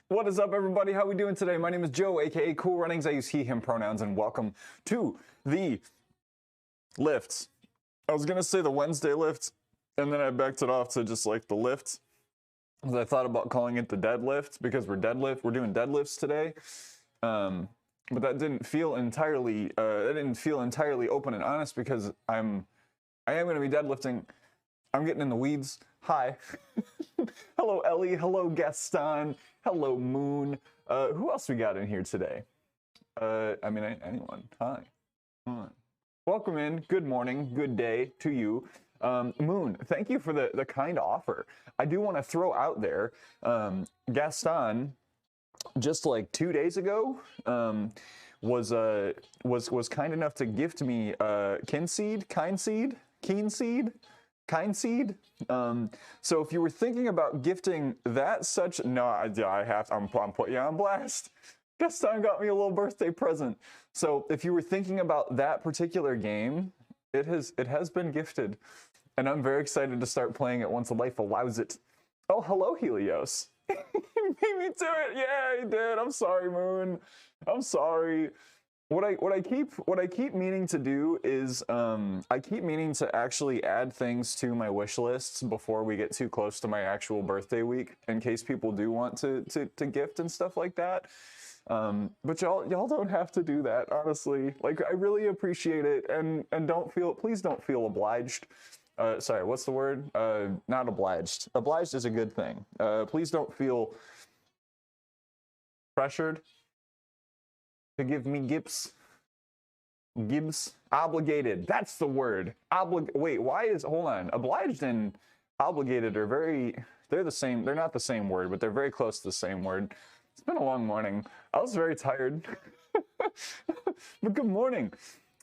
What is up, everybody? How we doing today? My name is Joe, aka Cool Runnings. I use he, him pronouns, and welcome to the lifts. I was gonna say the Wednesday lift, and then I backed it off to just like the lift, because I thought about calling it the deadlift because we're doing deadlifts today. But that didn't feel entirely open and honest because I am gonna be deadlifting. I'm getting in the weeds. Hi. Hello, Ellie. Hello, Gaston. Hello, Moon. Who else we got in here today? Anyone. Hi. Welcome in. Good morning. Good day to you. Moon, thank you for the kind offer. I do want to throw out there, Gaston, just like 2 days ago, was kind enough to gift me Keen seed. So if you were thinking about gifting that I'm putting you on blast. Gaston got me a little birthday present. So if you were thinking about that particular game, it has been gifted, and I'm very excited to start playing it once life allows it. Oh, hello, Helios. He beat me to it. Yeah, he did. I'm sorry, Moon. I'm sorry. What I keep meaning to do is I keep meaning to actually add things to my wish lists before we get too close to my actual birthday week, in case people do want to gift and stuff like that. But y'all don't have to do that, honestly. Like, I really appreciate it, and please don't feel obliged. Sorry, what's the word? Not obliged. Obliged is a good thing. Please don't feel pressured to give me gifts. Obligated. That's the word. Wait, hold on. Obliged and obligated are they're the same. They're not the same word, but they're very close to the same word. It's been a long morning. I was very tired. But good morning.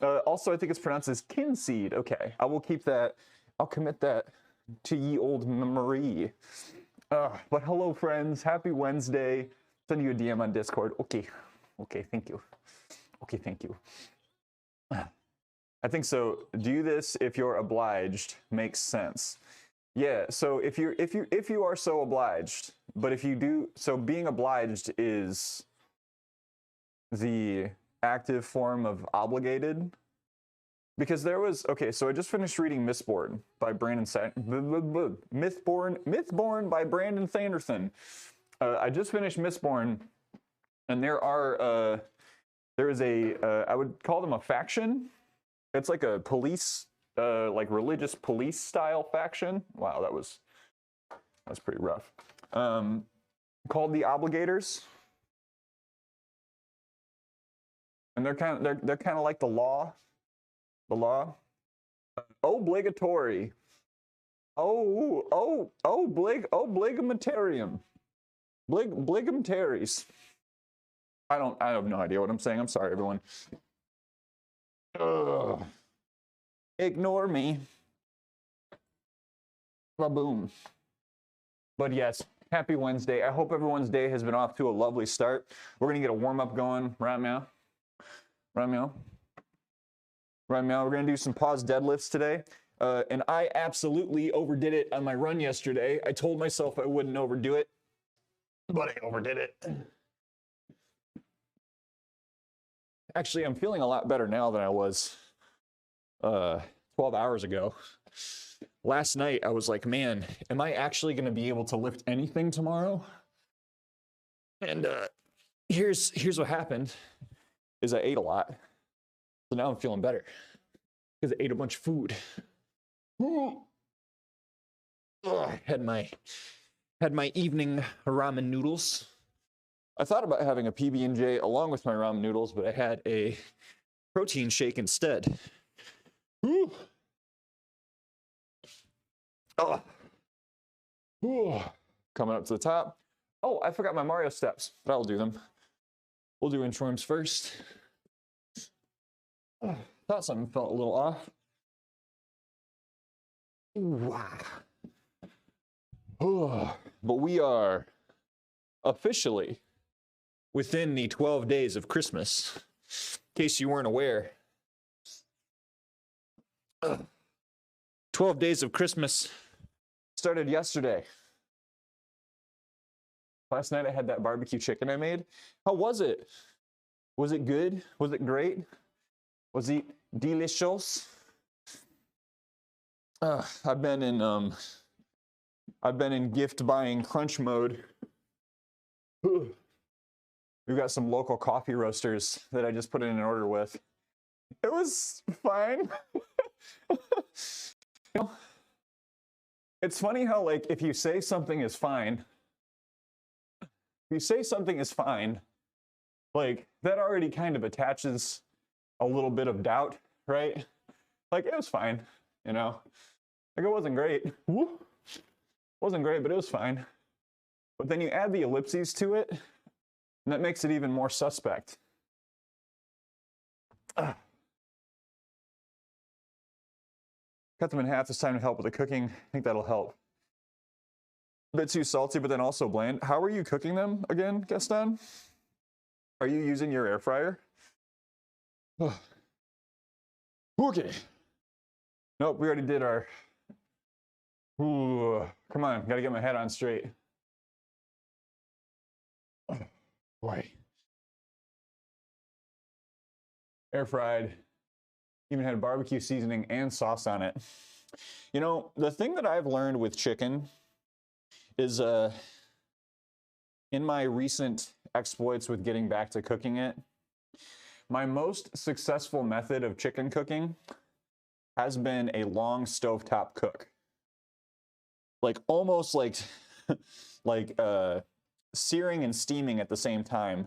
Also, I think it's pronounced as kinseed. Okay, I will keep that. I'll commit that to ye old memory. But hello, friends. Happy Wednesday. Send you a DM on Discord. Okay, thank you. Okay, thank you. I think so. Do this if you're obliged makes sense. Yeah, so if you are so obliged, but if you do, so being obliged is the active form of obligated. Because so I just finished reading Mythborn by Brandon Mythborn by Brandon Sanderson. I just finished Mythborn, and there is I would call them a faction. It's like a police, like religious police style faction. Wow, that's pretty rough. Called the Obligators, and they're kind of like the law. Obligatory. Obligamentarium. Bligumtaries. I have no idea what I'm saying. I'm sorry, everyone. Ugh. Ignore me. Ba-boom. But yes, happy Wednesday. I hope everyone's day has been off to a lovely start. We're going to get a warm-up going right now. We're going to do some pause deadlifts today. And I absolutely overdid it on my run yesterday. I told myself I wouldn't overdo it, but I overdid it. Actually, I'm feeling a lot better now than I was 12 hours ago. Last night, I was like, man, am I actually going to be able to lift anything tomorrow? And here's what happened, is I ate a lot. So now I'm feeling better because I ate a bunch of food. Had my evening ramen noodles. I thought about having a PB&J along with my ramen noodles, but I had a protein shake instead. Coming up to the top. Oh, I forgot my Mario steps, but I'll do them. We'll do inchworms first. Thought something felt a little off. But we are officially within the 12 days of Christmas. In case you weren't aware. 12 days of Christmas started yesterday. Last night I had that barbecue chicken I made. How was it? Was it good? Was it great? Was it delicious? I've been in gift buying crunch mode. We've got some local coffee roasters that I just put in an order with. It was fine. You know, it's funny how, like, if you say something is fine, like, that already kind of attaches a little bit of doubt, right? Like, it was fine, you know? Like, it wasn't great. Wasn't great, but it was fine. But then you add the ellipses to it, and that makes it even more suspect. Cut them in half this time to help with the cooking. I think that'll help. A bit too salty, but then also bland. How are you cooking them again, Gaston? Are you using your air fryer? Okay. Nope, we already did our... Ooh, come on, gotta get my head on straight. Boy. Air fried. Even had barbecue seasoning and sauce on it. You know, the thing that I've learned with chicken is in my recent exploits with getting back to cooking it, my most successful method of chicken cooking has been a long stovetop cook. Like almost like searing and steaming at the same time.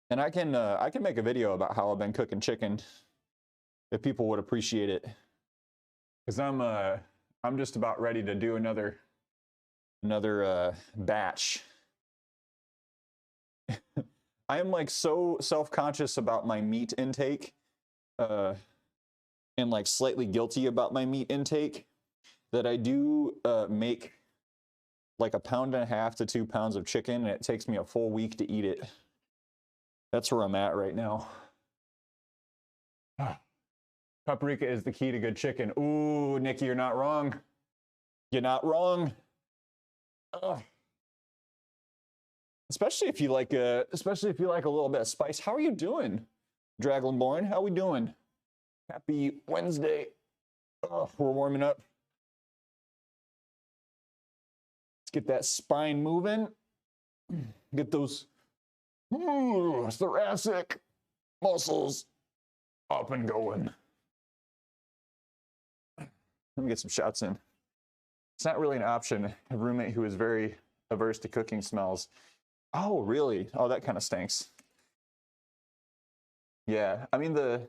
And I can make a video about how I've been cooking chicken if people would appreciate it. Because I'm just about ready to do another batch. I am like so self-conscious about my meat intake and like slightly guilty about my meat intake that I do make like 1.5 pounds to 2 pounds of chicken, and it takes me a full week to eat it. That's where I'm at right now. Paprika is the key to good chicken. Ooh, Nikki, you're not wrong. You're not wrong. Especially if you like a little bit of spice. How are you doing, Dragonborn? How we doing? Happy Wednesday. We're warming up. Let's get that spine moving. Get those thoracic muscles up and going. Let me get some shouts in. It's not really an option. A roommate who is very averse to cooking smells. Oh, really? Oh, that kind of stinks. Yeah, I mean the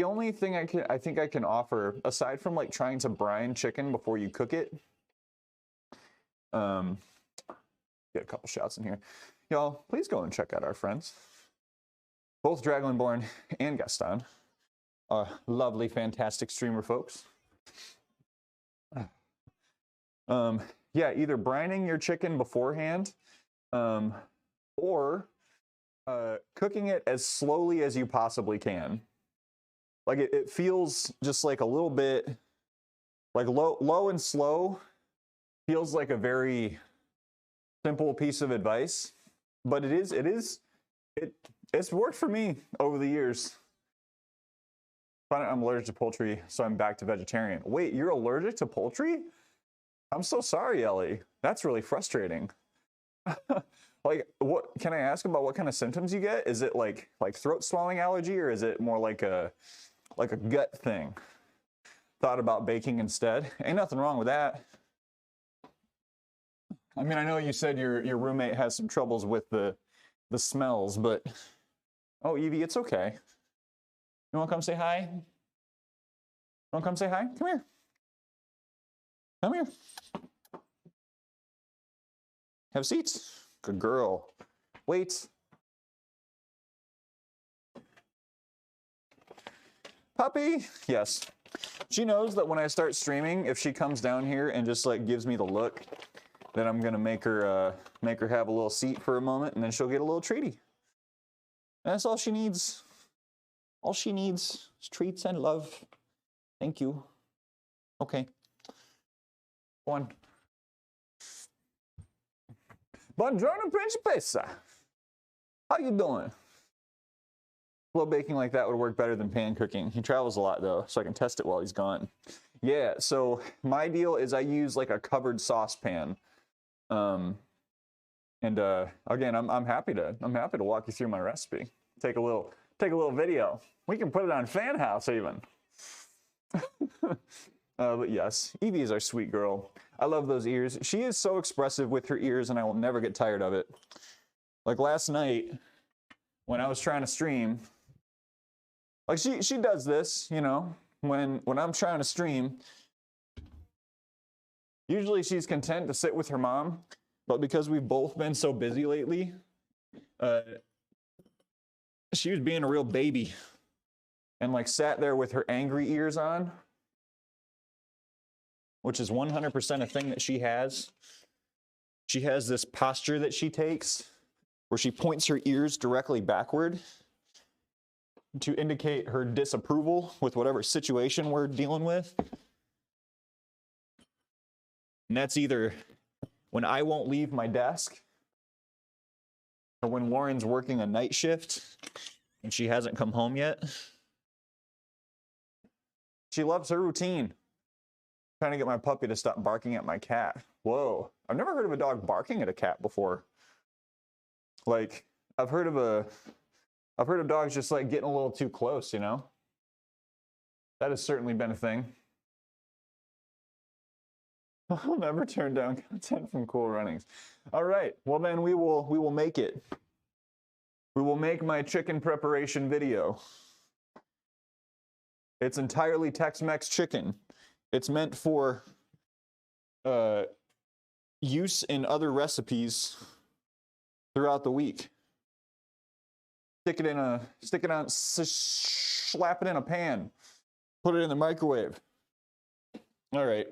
only thing I think I can offer, aside from like trying to brine chicken before you cook it, get a couple shouts in here. Y'all, please go and check out our friends. Both Dragonborn and Gaston are lovely, fantastic streamer folks. Yeah, either brining your chicken beforehand, or cooking it as slowly as you possibly can. Like it feels just like a little bit, like low and slow feels like a very simple piece of advice, but it's worked for me over the years. I'm allergic to poultry, so I'm back to vegetarian. Wait, you're allergic to poultry? I'm so sorry, Ellie. That's really frustrating. Like, what can I ask about what kind of symptoms you get? Is it like throat swelling allergy, or is it more like a gut thing? Thought about baking instead. Ain't nothing wrong with that. I mean, I know you said your roommate has some troubles with the smells, but oh, Evie, it's okay. You want to come say hi? Want to come say hi? Come here. Come here. Have seats. Good girl. Wait. Puppy. Yes. She knows that when I start streaming, if she comes down here and just like gives me the look, then I'm gonna make her have a little seat for a moment, and then she'll get a little treaty. And that's all she needs. All she needs is treats and love. Thank you. Okay. One. Buongiorno, Principessa. How you doing? Slow baking like that would work better than pan cooking. He travels a lot though, so I can test it while he's gone. Yeah, so my deal is I use like a covered saucepan. Again, I'm happy to walk you through my recipe. Take a little video. We can put it on Fan House even. But yes, Evie is our sweet girl. I love those ears. She is so expressive with her ears, and I will never get tired of it. Like last night, when I was trying to stream, like she does this, you know, when I'm trying to stream. Usually she's content to sit with her mom, but because we've both been so busy lately, she was being a real baby and like sat there with her angry ears on, which is 100% a thing that she has. She has this posture that she takes where she points her ears directly backward to indicate her disapproval with whatever situation we're dealing with. And that's either when I won't leave my desk or when Lauren's working a night shift and she hasn't come home yet. She loves her routine. Trying to get my puppy to stop barking at my cat. Whoa, I've never heard of a dog barking at a cat before. Like, I've heard of dogs just like getting a little too close, you know? That has certainly been a thing. I'll never turn down content from Cool Runnings. All right, well then we will make it. We will make my chicken preparation video. It's entirely Tex-Mex chicken. It's meant for use in other recipes throughout the week. Slap it in a pan. Put it in the microwave. All right.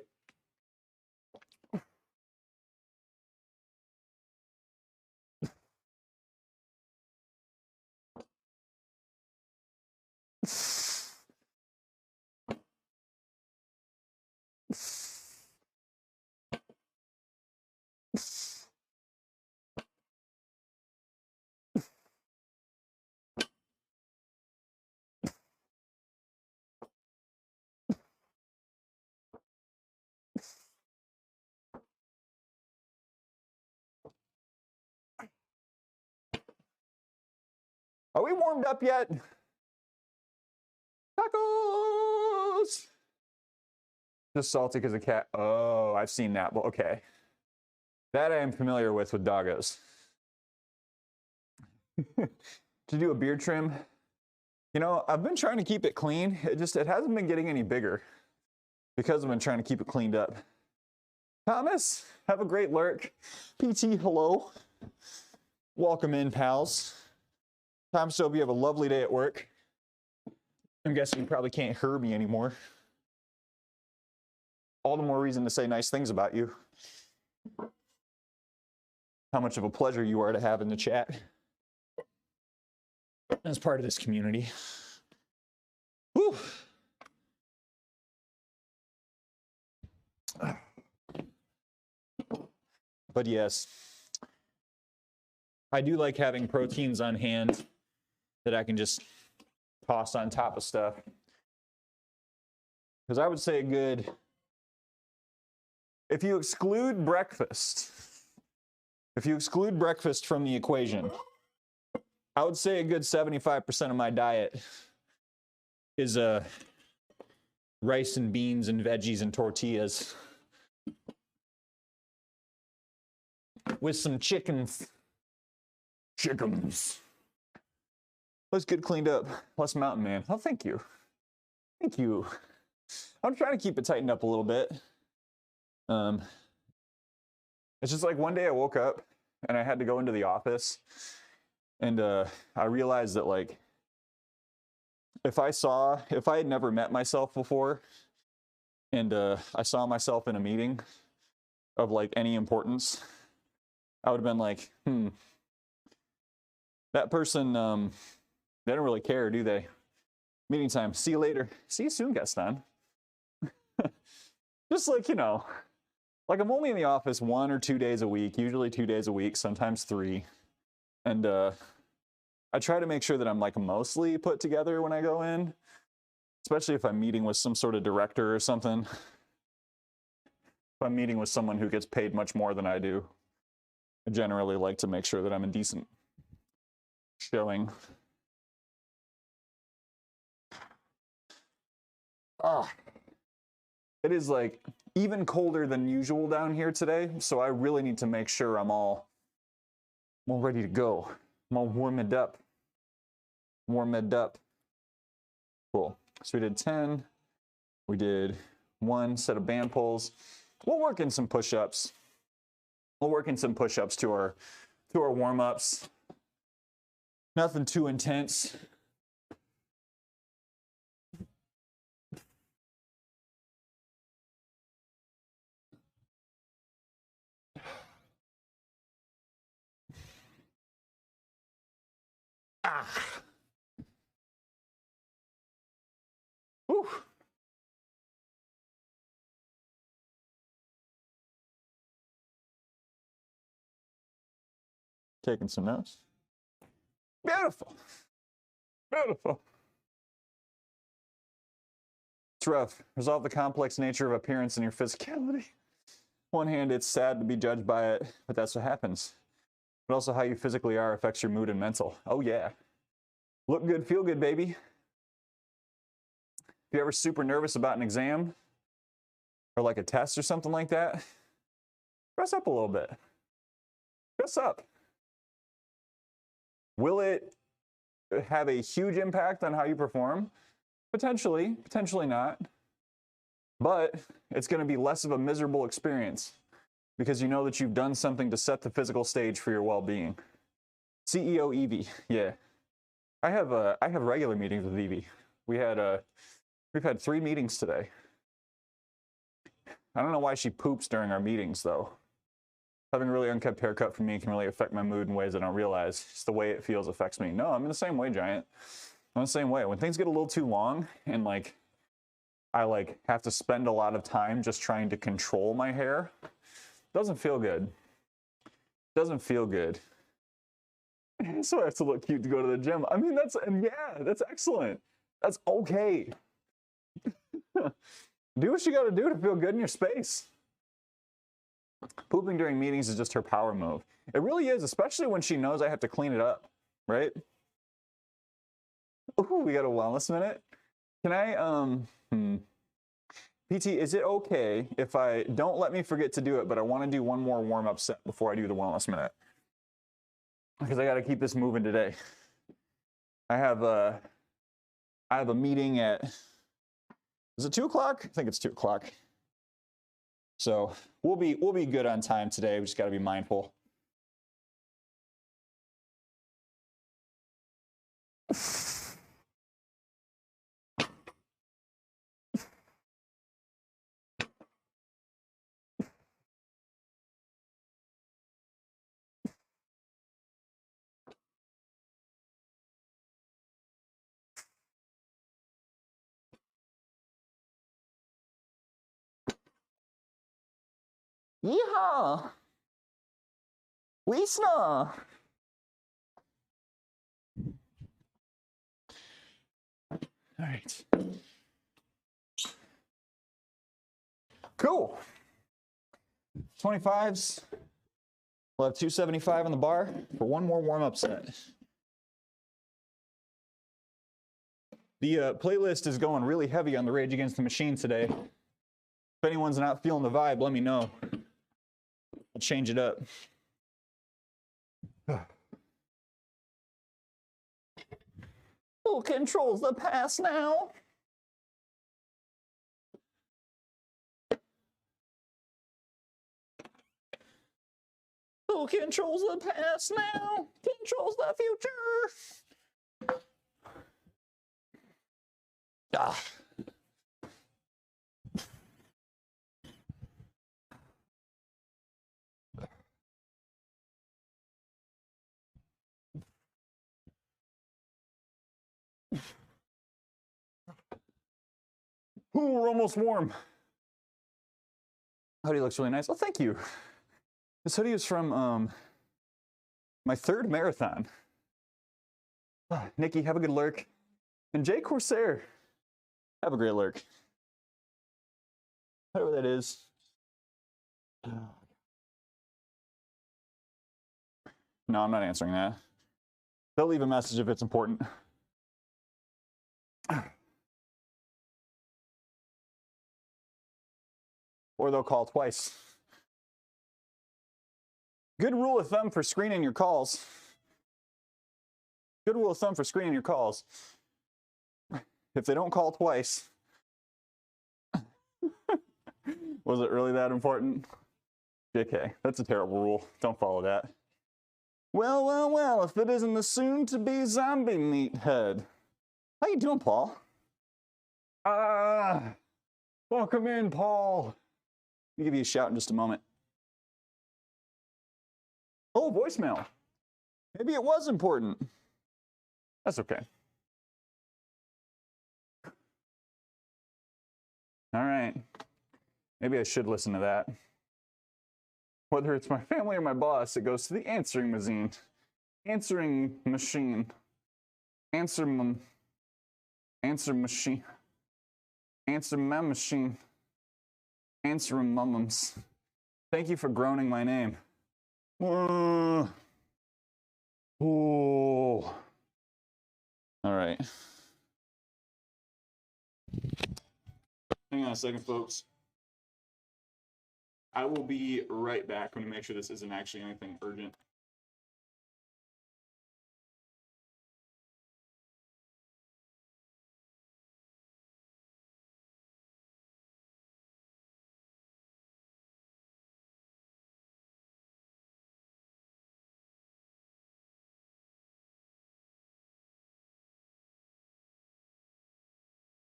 Are we warmed up yet? Tacos! Just salty because of cat. Oh, I've seen that. Well, okay. That I am familiar with doggos. To do a beard trim, you know, I've been trying to keep it clean. It hasn't been getting any bigger because I've been trying to keep it cleaned up. Thomas, have a great lurk. PT, hello. Welcome in, pals. Thomas, hope you have a lovely day at work. I'm guessing you probably can't hear me anymore. All the more reason to say nice things about you. How much of a pleasure you are to have in the chat as part of this community. Whew. But yes, I do like having proteins on hand that I can just toss on top of stuff. Because I would say a good, if you exclude breakfast from the equation, I would say a good 75% of my diet is rice and beans and veggies and tortillas with some chickens. Let's get cleaned up. Plus Mountain Man. Oh, thank you. Thank you. I'm trying to keep it tightened up a little bit. It's just like one day I woke up and I had to go into the office and I realized that like if I had never met myself before and I saw myself in a meeting of like any importance, I would have been like, that person, they don't really care, do they? Meeting time. See you later. See you soon, Gaston. Just like, you know, like I'm only in the office 1 or 2 days a week, usually 2 days a week, sometimes 3. And I try to make sure that I'm like mostly put together when I go in, especially if I'm meeting with some sort of director or something. If I'm meeting with someone who gets paid much more than I do, I generally like to make sure that I'm in decent showing. It is like even colder than usual down here today, so I really need to make sure I'm all ready to go. I'm all warmed up. Warmed up. Cool. So we did 10. We did 1 set of band pulls. We'll work in some push-ups. We'll work in some push-ups to our warm-ups. Nothing too intense. Whew. Taking some notes. Beautiful. Beautiful. It's rough. Resolve the complex nature of appearance and your physicality. On one hand, it's sad to be judged by it, but that's what happens. But also how you physically are affects your mood and mental. Oh yeah. Look good, feel good, baby. If you're ever super nervous about an exam or like a test or something like that, dress up a little bit. Dress up. Will it have a huge impact on how you perform? Potentially, potentially not. But it's going to be less of a miserable experience because you know that you've done something to set the physical stage for your well-being. CEO Evie, yeah. I have regular meetings with Evie. We've had 3 meetings today. I don't know why she poops during our meetings though. Having a really unkept haircut for me can really affect my mood in ways I don't realize. Just the way it feels affects me. No, I'm in the same way, Giant. I'm the same way. When things get a little too long and like I like have to spend a lot of time just trying to control my hair, it doesn't feel good. It doesn't feel good. So I have to look cute to go to the gym. I mean, that's excellent. That's okay. Do what you got to do to feel good in your space. Pooping during meetings is just her power move. It really is, especially when she knows I have to clean it up, right? Ooh, we got a wellness minute. Can I, PT, is it okay if I don't let me forget to do it, but I want to do one more warm-up set before I do the wellness minute? Because I got to keep this moving today. I have a meeting at, is it 2 o'clock? I think it's 2 o'clock. So we'll be good on time today. We just got to be mindful. Yeehaw! Weesna! All right. Cool. 25s. We'll have 275 on the bar for one more warm-up set. The playlist is going really heavy on the Rage Against the Machine today. If anyone's not feeling the vibe, let me know. I'll change it up. Who controls the past now? Who controls the past now? Controls the future. Ah. Ooh, we're almost warm. Hoodie looks really nice. Oh, thank you. This hoodie is from my 3rd marathon. Nikki, have a good lurk. And Jay Corsair, have a great lurk. Whatever that is. No, I'm not answering that. They'll leave a message if it's important. Or they'll call twice. Good rule of thumb for screening your calls. Good rule of thumb for screening your calls. If they don't call twice. Was it really that important? JK, that's a terrible rule. Don't follow that. Well, well, well, if it isn't the soon-to-be zombie meathead. How you doing, Paul? Welcome in, Paul. I'll give you a shout in just a moment. Oh, voicemail. Maybe it was important. That's okay. All right. Maybe I should listen to that. Whether it's my family or my boss, it goes to the answering machine. Answering machine. Answer my machine. Answering mums. Thank you for groaning my name. Oh. All right. Hang on a second, folks. I will be right back. I'm going to make sure this isn't actually anything urgent.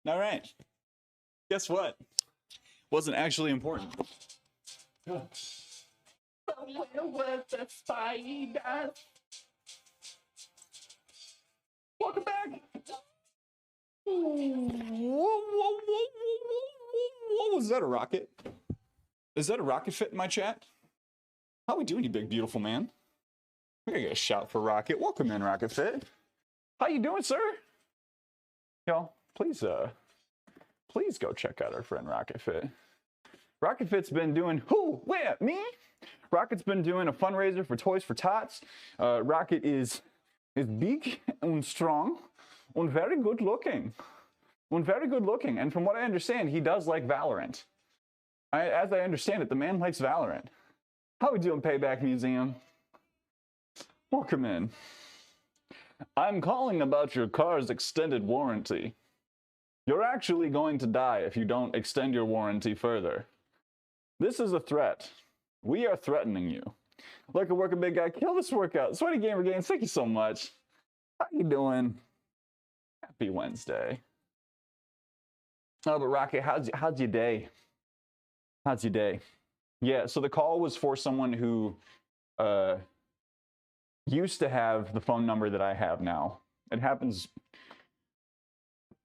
All right. Guess what? Wasn't actually important. Where was the spider? Welcome back. Whoa, was that a rocket? Is that a rocket fit in my chat? How we doing, you big beautiful man? We gotta get a shout for Rocket. Welcome in, Rocket Fit. How you doing, sir? Y'all, please go check out our friend Rocket Fit. Rocket Fit's been doing who? Where? Me? Rocket's been doing a fundraiser for Toys for Tots. Rocket is big and strong and very good looking. And from what I understand, he does like Valorant. As I understand it, the man likes Valorant. How we doing, Payback Museum? Welcome in. I'm calling about your car's extended warranty. You're actually going to die if you don't extend your warranty further. This is a threat. We are threatening you. Look at working big guy. Kill this workout. Sweaty Gamer Games, thank you so much. How you doing? Happy Wednesday. Oh, but Rocket, how's your day? How's your day? Yeah, so the call was for someone who used to have the phone number that I have now. It happens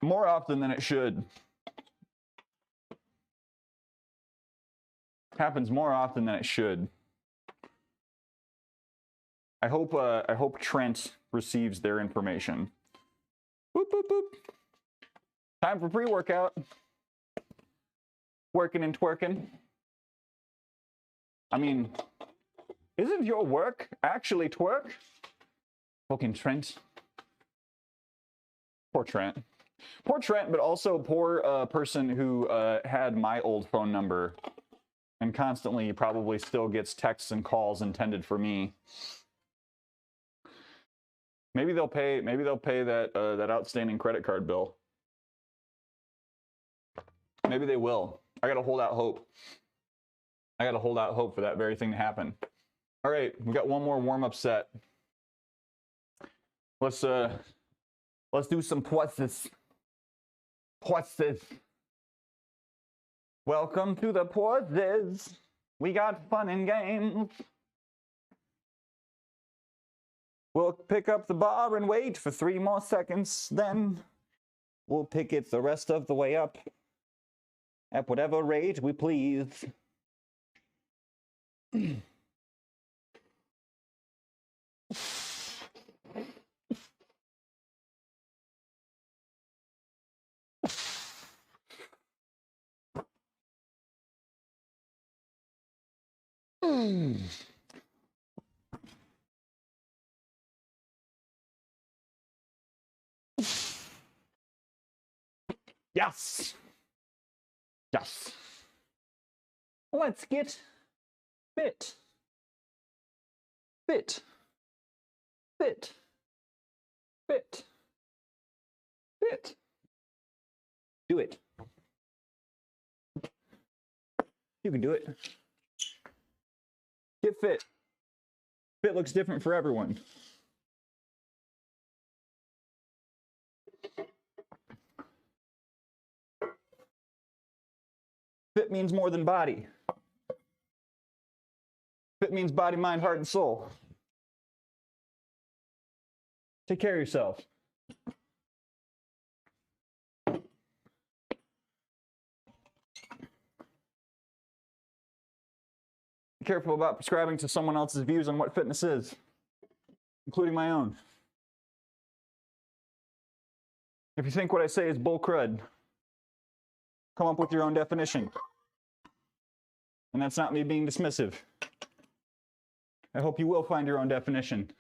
more often than it should. Happens more often than it should. I hope Trent receives their information. Boop, boop, boop. Time for pre-workout. Working and twerking. I mean, isn't your work actually twerk? Fucking Trent. Poor Trent. Poor Trent, but also poor person who had my old phone number and constantly probably still gets texts and calls intended for me. Maybe they'll pay that that outstanding credit card bill. Maybe they will. I gotta hold out hope. I gotta hold out hope for that very thing to happen. All right, we got one more warm-up set. Let's do some pauses. Pauses. Welcome to the pauses. We got fun and games. We'll pick up the bar and wait for 3 more seconds. Then we'll pick it the rest of the way up at whatever rate we please. Yes. Yes. Let's get fit. Fit. Fit. Fit. Fit. Do it. You can do it. Get fit. Fit looks different for everyone. Fit means more than body. Fit means body, mind, heart, and soul. Take care of yourself. Be careful about prescribing to someone else's views on what fitness is, including my own. If you think what I say is bull crud, come up with your own definition. And that's not me being dismissive. I hope you will find your own definition.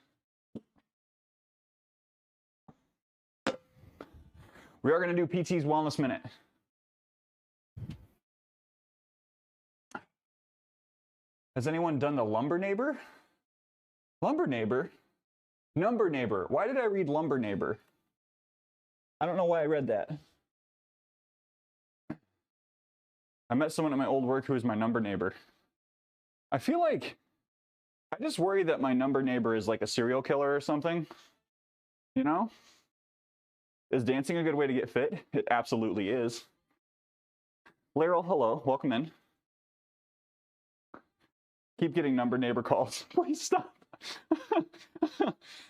We are going to do PT's Wellness Minute. Has anyone done the lumber neighbor? Lumber neighbor? Number neighbor. Why did I read lumber neighbor? I don't know why I read that. I met someone at my old work who was my number neighbor. I feel like I just worry that my number neighbor is like a serial killer or something. You know? Is dancing a good way to get fit? It absolutely is. Laryl, hello. Welcome in. Keep getting number neighbor calls. Please stop.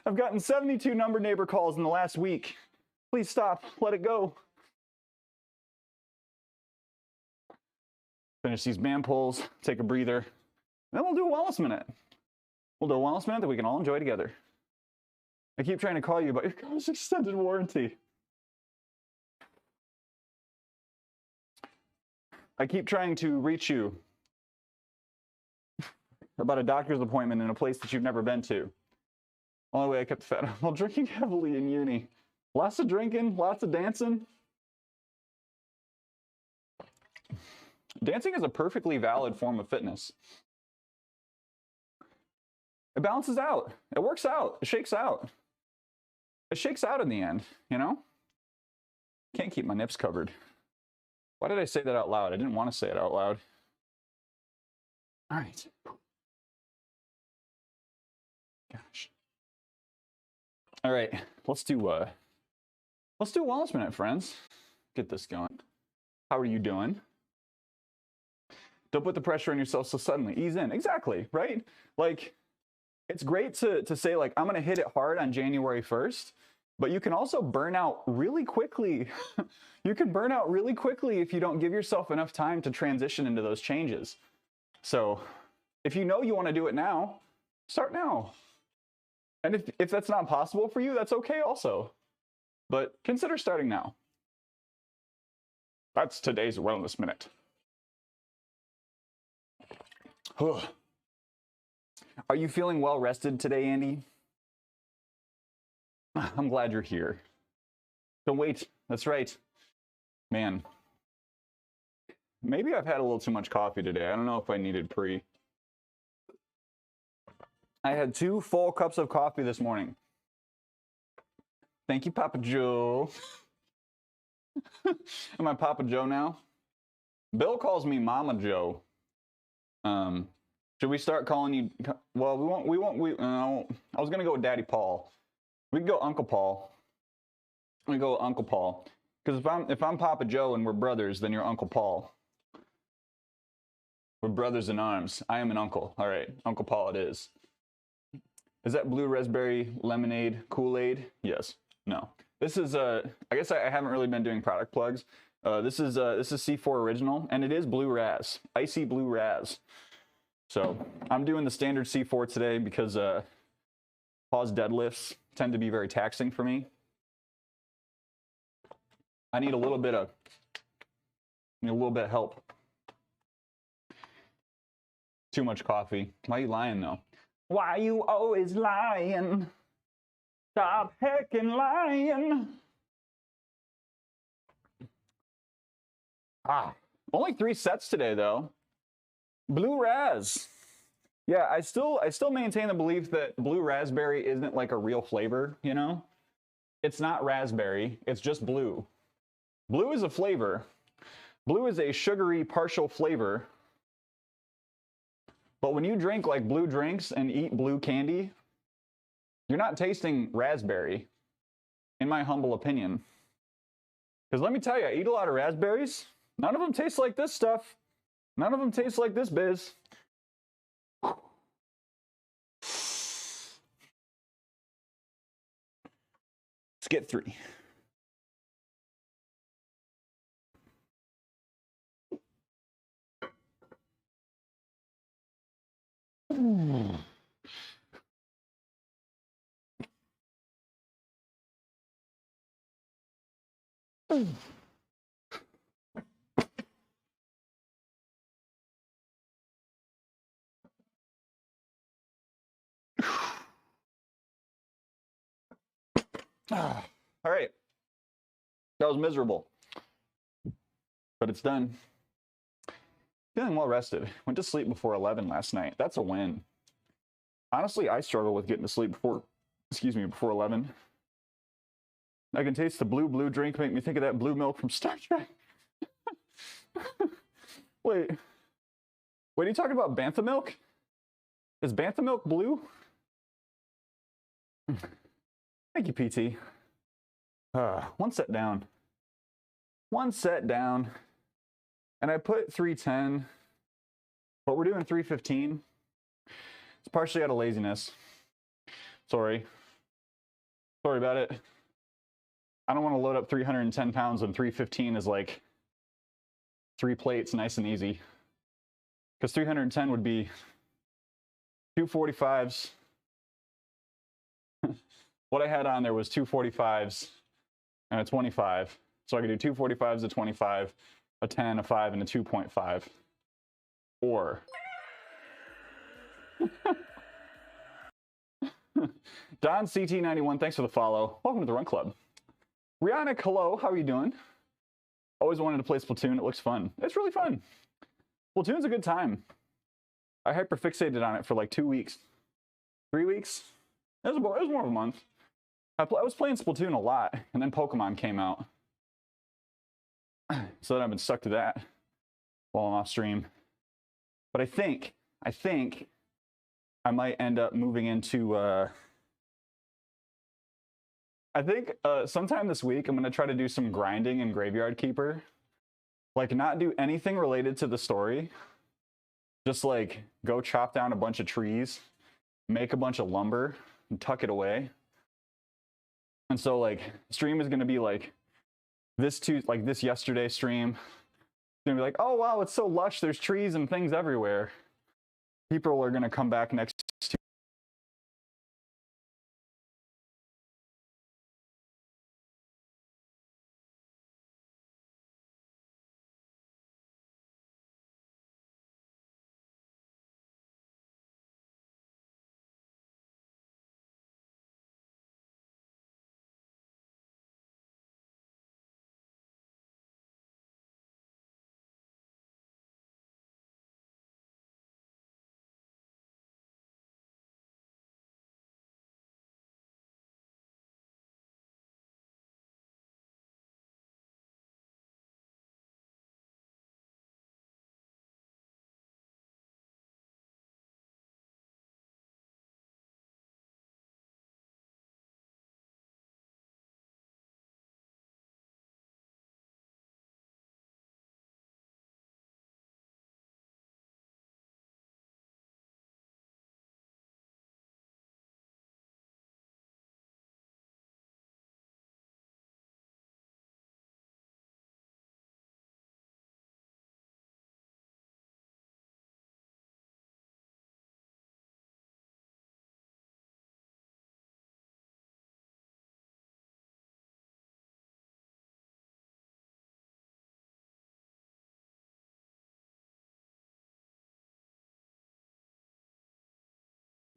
I've gotten 72 number neighbor calls in the last week. Please stop. Let it go. Finish these band pulls, take a breather, then we'll do a wellness minute. We'll do a wellness minute that we can all enjoy together. I keep trying to call you about your car's extended warranty. I keep trying to reach you about a doctor's appointment in a place that you've never been to. Only way I kept fat while drinking heavily in uni. Lots of drinking, lots of dancing. Dancing is a perfectly valid form of fitness. It balances out. It works out. It shakes out. It shakes out in the end, you know? Can't keep my nips covered. Why did I say that out loud? I didn't want to say it out loud. All right. Gosh. All right, let's do a wellness minute, friends. Get this going. How are you doing? Don't put the pressure on yourself so suddenly. Ease in. Exactly, right? Like, it's great to say, like, I'm going to hit it hard on January 1st, but you can also burn out really quickly. You can burn out really quickly if you don't give yourself enough time to transition into those changes. So if you know you want to do it now, start now. And if that's not possible for you, that's okay also. But consider starting now. That's today's Wellness Minute. Are you feeling well rested today, Andy? I'm glad you're here. Don't wait. That's right. Man, maybe I've had a little too much coffee today. I don't know if I needed pre. I had 2 full cups of coffee this morning. Thank you, Papa Joe. Am I Papa Joe now? Bill calls me Mama Joe. Should we start calling you? Well, we won't. I was gonna go with Daddy Paul. We can go Uncle Paul. We go Uncle Paul. Because if I'm Papa Joe and we're brothers, then you're Uncle Paul. We're brothers in arms. I am an uncle. All right, Uncle Paul it is. Is that blue raspberry lemonade Kool-Aid? Yes. No. This is I guess I haven't really been doing product plugs. This is C4 original, and it is blue raz, icy blue raz. So I'm doing the standard C4 today because pause deadlifts tend to be very taxing for me. I need a little bit of help. Too much coffee. Why are you lying though? Why you always lying? Stop heckin' lying. Only 3 sets today though. Blue Raz. Yeah, I still maintain the belief that blue raspberry isn't like a real flavor, you know? It's not raspberry, it's just blue. Blue is a flavor. Blue is a sugary partial flavor. But when you drink like blue drinks and eat blue candy, you're not tasting raspberry, in my humble opinion. Because let me tell you, I eat a lot of raspberries. None of them taste like this stuff. None of them taste like this biz. Let's get 3. All right. That was miserable. But it's done. Feeling well rested. Went to sleep before 11 last night. That's a win. Honestly, I struggle with getting to sleep before 11. I can taste the blue drink make me think of that blue milk from Star Trek. Wait, are you talking about Bantha milk? Is Bantha milk blue? Thank you, PT. One set down. And I put 310, but we're doing 315. It's partially out of laziness. Sorry about it. I don't want to load up 310 pounds when 315 is like 3 plates, nice and easy. Because 310 would be 2 45s. What I had on there was 2 45s and a 25. So I could do 2 45s, a 25, a 10, a 5, and a 2.5. Or Don CT91, thanks for the follow. Welcome to the Run Club. Rihanna, hello, how are you doing? Always wanted to play Splatoon, it looks fun. It's really fun. Splatoon's a good time. I hyperfixated on it for like 2 weeks. 3 weeks? It was more of a month. I was playing Splatoon a lot, and then Pokemon came out. So then I've been stuck to that while I'm off stream. But I think I might end up moving into, I think sometime this week, I'm going to try to do some grinding in Graveyard Keeper. Like, not do anything related to the story. Just, like, go chop down a bunch of trees, make a bunch of lumber, and tuck it away. And so, like, stream is going to be, like, this yesterday stream. It's going to be like, oh, wow, it's so lush. There's trees and things everywhere. People are going to come back next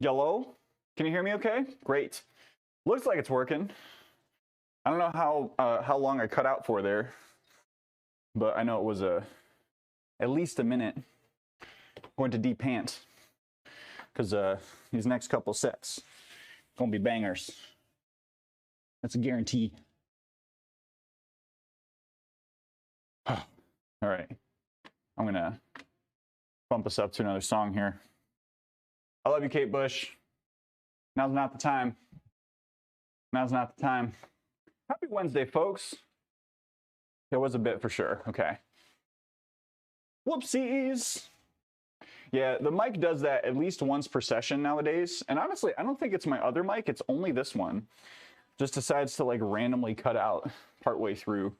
Yellow? Can you hear me okay? Great. Looks like it's working. I don't know how long I cut out for there, but I know it was at least a minute. Going to de-pant because these next couple sets gonna be bangers. That's a guarantee. All right, I'm gonna bump us up to another song here. I love you, Kate Bush. Now's not the time. Now's not the time. Happy Wednesday, folks. There was a bit for sure. Okay. Whoopsies. Yeah, the mic does that at least once per session nowadays. And honestly, I don't think it's my other mic. It's only this one. Just decides to like randomly cut out partway through.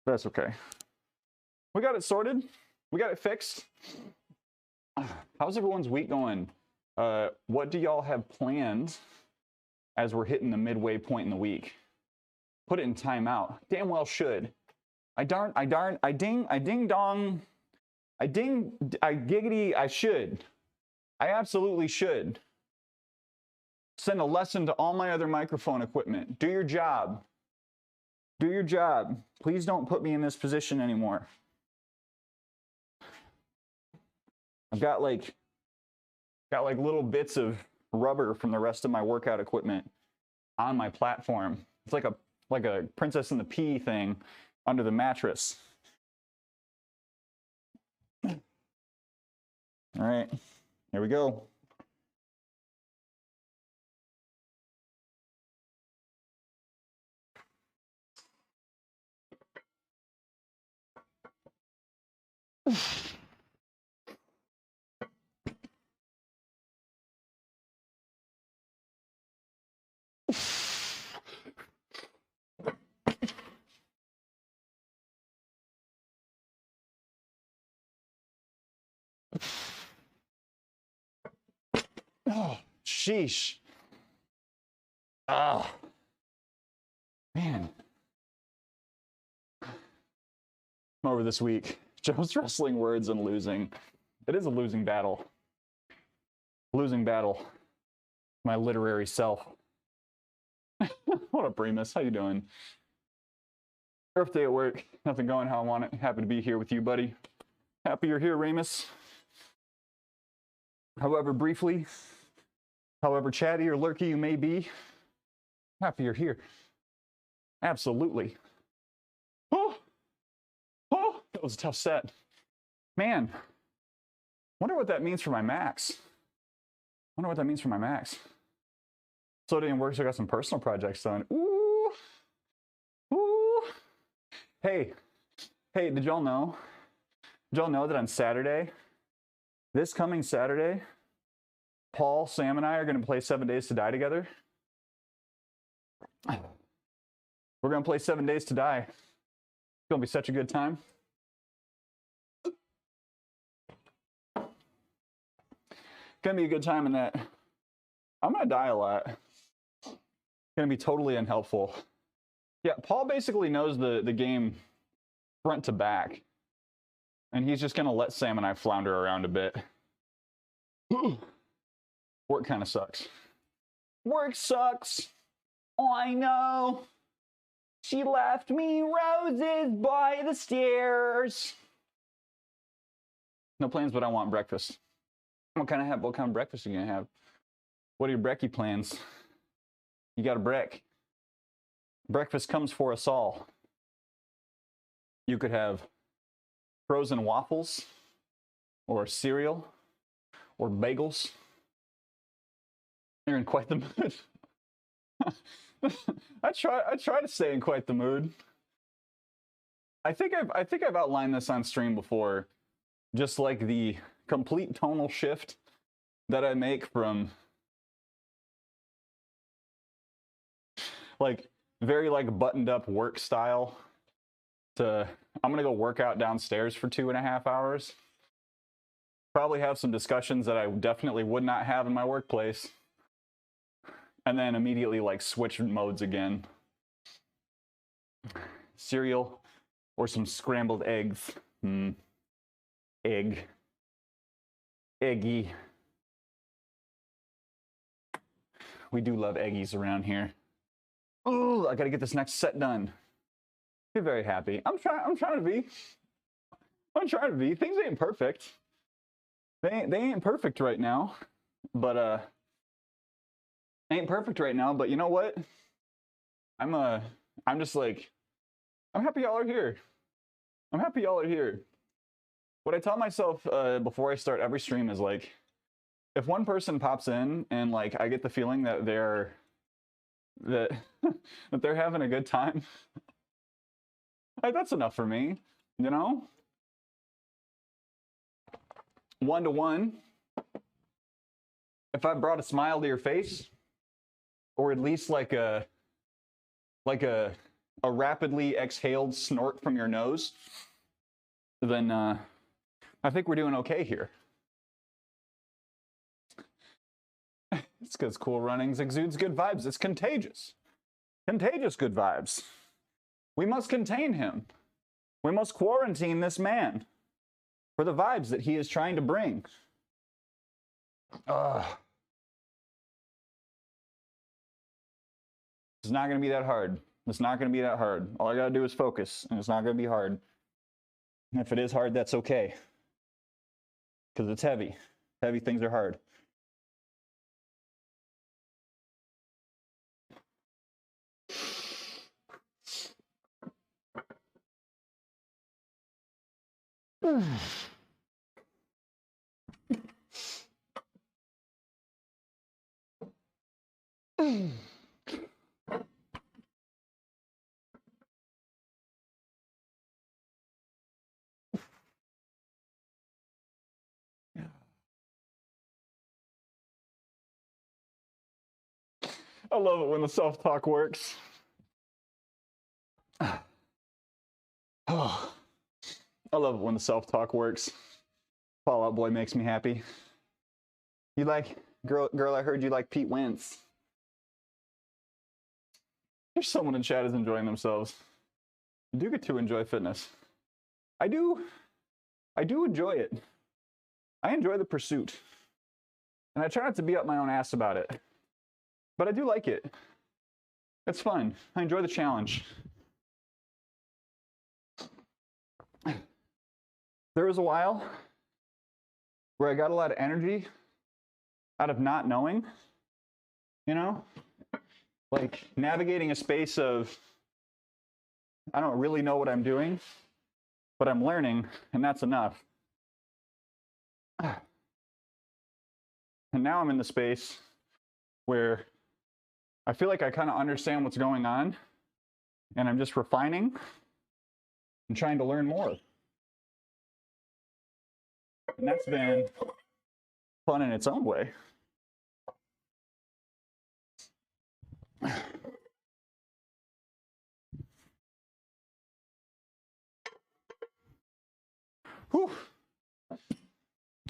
But that's okay. We got it sorted. We got it fixed. How's everyone's week going? What do y'all have planned as we're hitting the midway point in the week? Put it in timeout. Damn well should. I ding dong. I giggity, I should. I absolutely should. Send a lesson to all my other microphone equipment. Do your job. Do your job. Please don't put me in this position anymore. I've got like little bits of rubber from the rest of my workout equipment on my platform. It's like a Princess and the Pea thing under the mattress. All right, here we go. Oh, sheesh. Ah, man. I'm over this week. Joe's wrestling words and losing. It is a losing battle. Losing battle. My literary self. What up, Remus? How you doing? Earth day at work. Nothing going how I want it. Happy to be here with you, buddy. Happy you're here, Remus. However briefly, however chatty or lurky you may be, happy you're here. Absolutely. Oh, that was a tough set. Man, wonder what that means for my max. Wonder what that means for my max. So it didn't work, so I got some personal projects done. Ooh. Ooh. Hey, did y'all know? Did y'all know that on Saturday, this coming Saturday, Paul, Sam, and I are going to play 7 Days to Die together? We're going to play 7 Days to Die. It's going to be such a good time. Going to be a good time in that I'm going to die a lot. Going to be totally unhelpful. Yeah, Paul basically knows the game front to back. And he's just going to let Sam and I flounder around a bit. Work kind of sucks. Work sucks. I know. She left me roses by the stairs. No plans, but I want breakfast. What kind of breakfast are you gonna have? What are your brekkie plans? You got a brek. Breakfast comes for us all. You could have frozen waffles, or cereal, or bagels. You're in quite the mood. I try to stay in quite the mood. I think I've outlined this on stream before, just like the complete tonal shift that I make from like very like buttoned up work style to I'm gonna go work out downstairs for 2.5 hours. Probably have some discussions that I definitely would not have in my workplace. And then immediately like switch modes again. Cereal or some scrambled eggs. Eggy. we do love eggies around here. Oh, I gotta get this next set done. Be very happy. I'm trying to be. I'm trying to be. Things ain't perfect. They ain't perfect right now. But ain't perfect right now, but you know what? I'm just like, I'm happy y'all are here. I'm happy y'all are here. What I tell myself before I start every stream is like, if one person pops in and like I get the feeling that that they're having a good time, like that's enough for me, you know? 1-to-1. If I brought a smile to your face, or at least like a rapidly exhaled snort from your nose, then I think we're doing okay here. It's because Cool Runnings exudes good vibes. It's contagious. Contagious good vibes. We must contain him. We must quarantine this man for the vibes that he is trying to bring. It's not going to be that hard. It's not going to be that hard. All I got to do is focus, and it's not going to be hard. And if it is hard, that's okay. Because it's heavy. Heavy things are hard. I love it when the self-talk works. Oh, I love it when the self-talk works. Fall Out Boy makes me happy. You like, girl, I heard you like Pete Wentz. There's someone in chat is enjoying themselves. You do get to enjoy fitness. I do enjoy it. I enjoy the pursuit. And I try not to be up my own ass about it. But I do like it. It's fun. I enjoy the challenge. There was a while where I got a lot of energy out of not knowing, you know? Like navigating a space of, I don't really know what I'm doing, but I'm learning, and that's enough. And now I'm in the space where I feel like I kind of understand what's going on, and I'm just refining and trying to learn more. And that's been fun in its own way. Whew.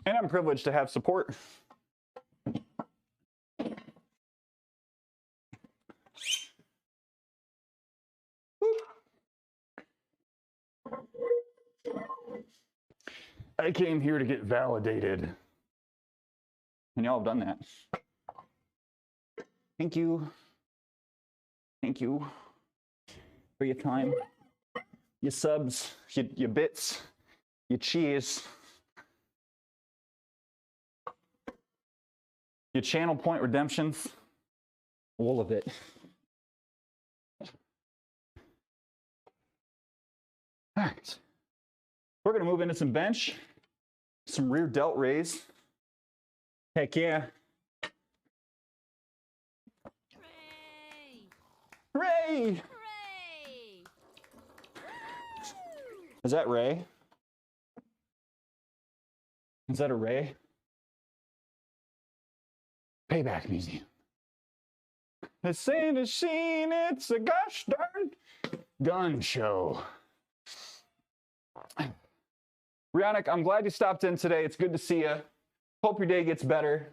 And I'm privileged to have support. I came here to get validated. And y'all have done that. Thank you. Thank you for your time, your subs, your bits, your cheers, your channel point redemptions, all of it. All right. We're going to move into some bench, some rear delt raise. Heck yeah. Ray! Ray! Is that Ray? Is that a Ray? Payback Museum. The scene is seen, it's a gosh darn gun show. Rionic, I'm glad you stopped in today. It's good to see you. Hope your day gets better.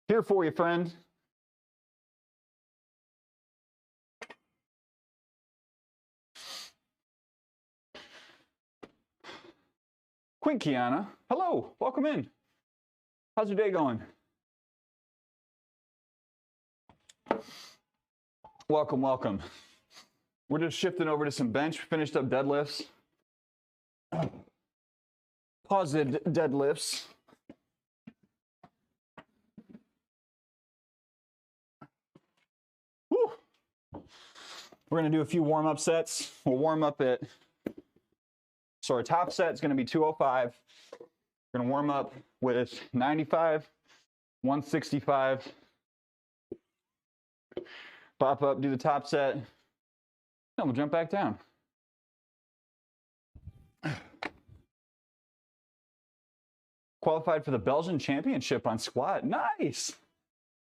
Here for you, friend. Queen Kiana, hello, welcome in. How's your day going? Welcome, welcome. We're just shifting over to some bench. Finished up deadlifts. Paused deadlifts. Woo. We're gonna do a few warm-up sets. We'll warm up at, so our top set is gonna be 205. We're gonna warm up with 95, 165. Pop up, do the top set. Then we'll jump back down. Qualified for the Belgian Championship on squat. Nice.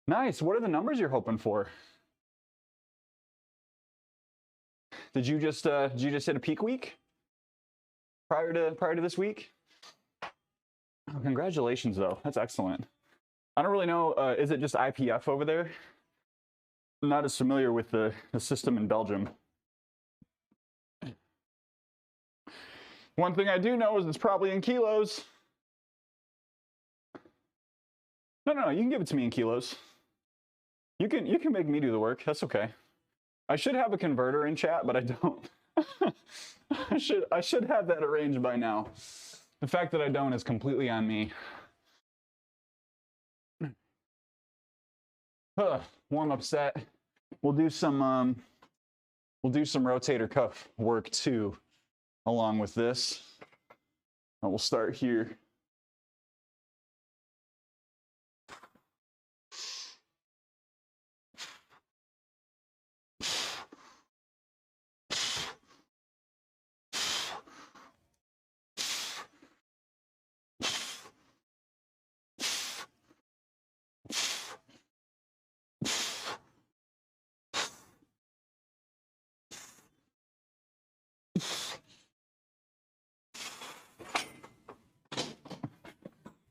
Nice. What are the numbers you're hoping for? Did you just hit a peak week prior to this week? Oh, congratulations, though. That's excellent. I don't really know. Is it just IPF over there? I'm not as familiar with the system in Belgium. One thing I do know is it's probably in kilos. No, you can give it to me in kilos. You can make me do the work. That's okay. I should have a converter in chat, but I don't. I should have that arranged by now. The fact that I don't is completely on me. Warm-up set. We'll do some rotator cuff work too, along with this. And we'll start here.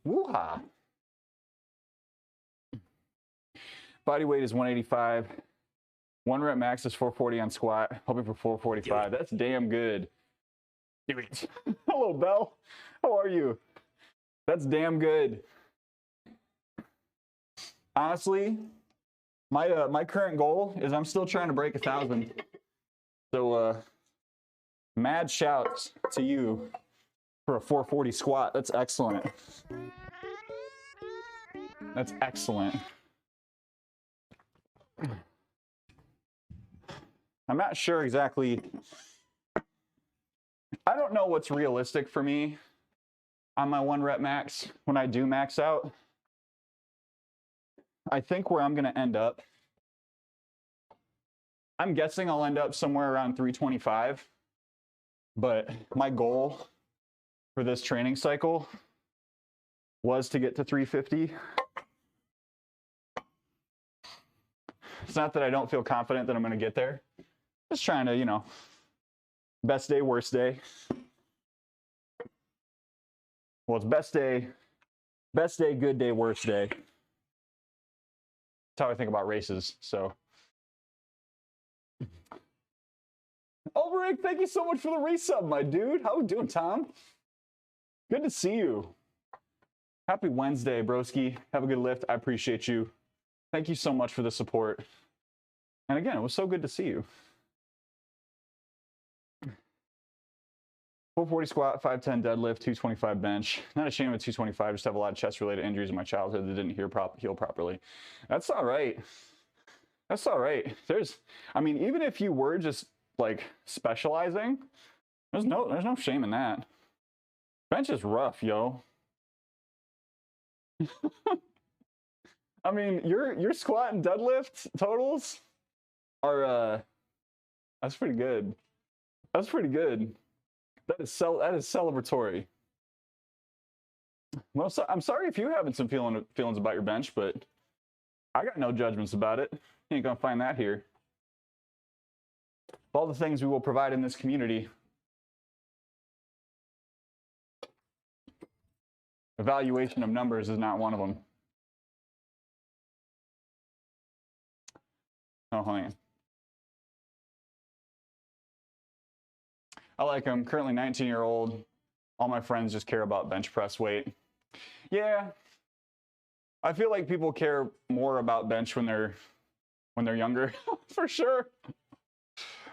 Woo-ha. Body weight is 185. 1 rep max is 440 on squat. Hoping for 445. That's damn good. Do it. Hello, Belle. How are you? That's damn good. Honestly, my current goal is I'm still trying to break 1,000. So mad shouts to you for a 440 squat. That's excellent. That's excellent. I'm not sure exactly. I don't know what's realistic for me on my 1 rep max when I do max out. I think where I'm going to end up, I'm guessing I'll end up somewhere around 325. But my goal for this training cycle was to get to 350. It's not that I don't feel confident that I'm going to get there. Just trying to, you know, best day, worst day. Well, it's best day, good day, worst day. That's how I think about races, so. Ulrich, thank you so much for the resub, my dude. How we doing, Tom? Good to see you. Happy Wednesday, broski. Have a good lift. I appreciate you. Thank you so much for the support. And again, it was so good to see you. 440 squat, 510 deadlift, 225 bench. Not ashamed of 225, just have a lot of chest-related injuries in my childhood that didn't heal properly. That's all right. That's all right. I mean, even if you were just like specializing, there's no shame in that. Bench is rough, yo. I mean, your squat and deadlift totals are that's pretty good. That's pretty good. That is celebratory. Well, so, I'm sorry if you're having some feelings about your bench, but I got no judgments about it. You ain't gonna find that here. All the things we will provide in this community, evaluation of numbers is not one of them. Oh, hold on. I like them. Currently 19-year-old. All my friends just care about bench press weight. Yeah. I feel like people care more about bench when they're when they're younger. For sure.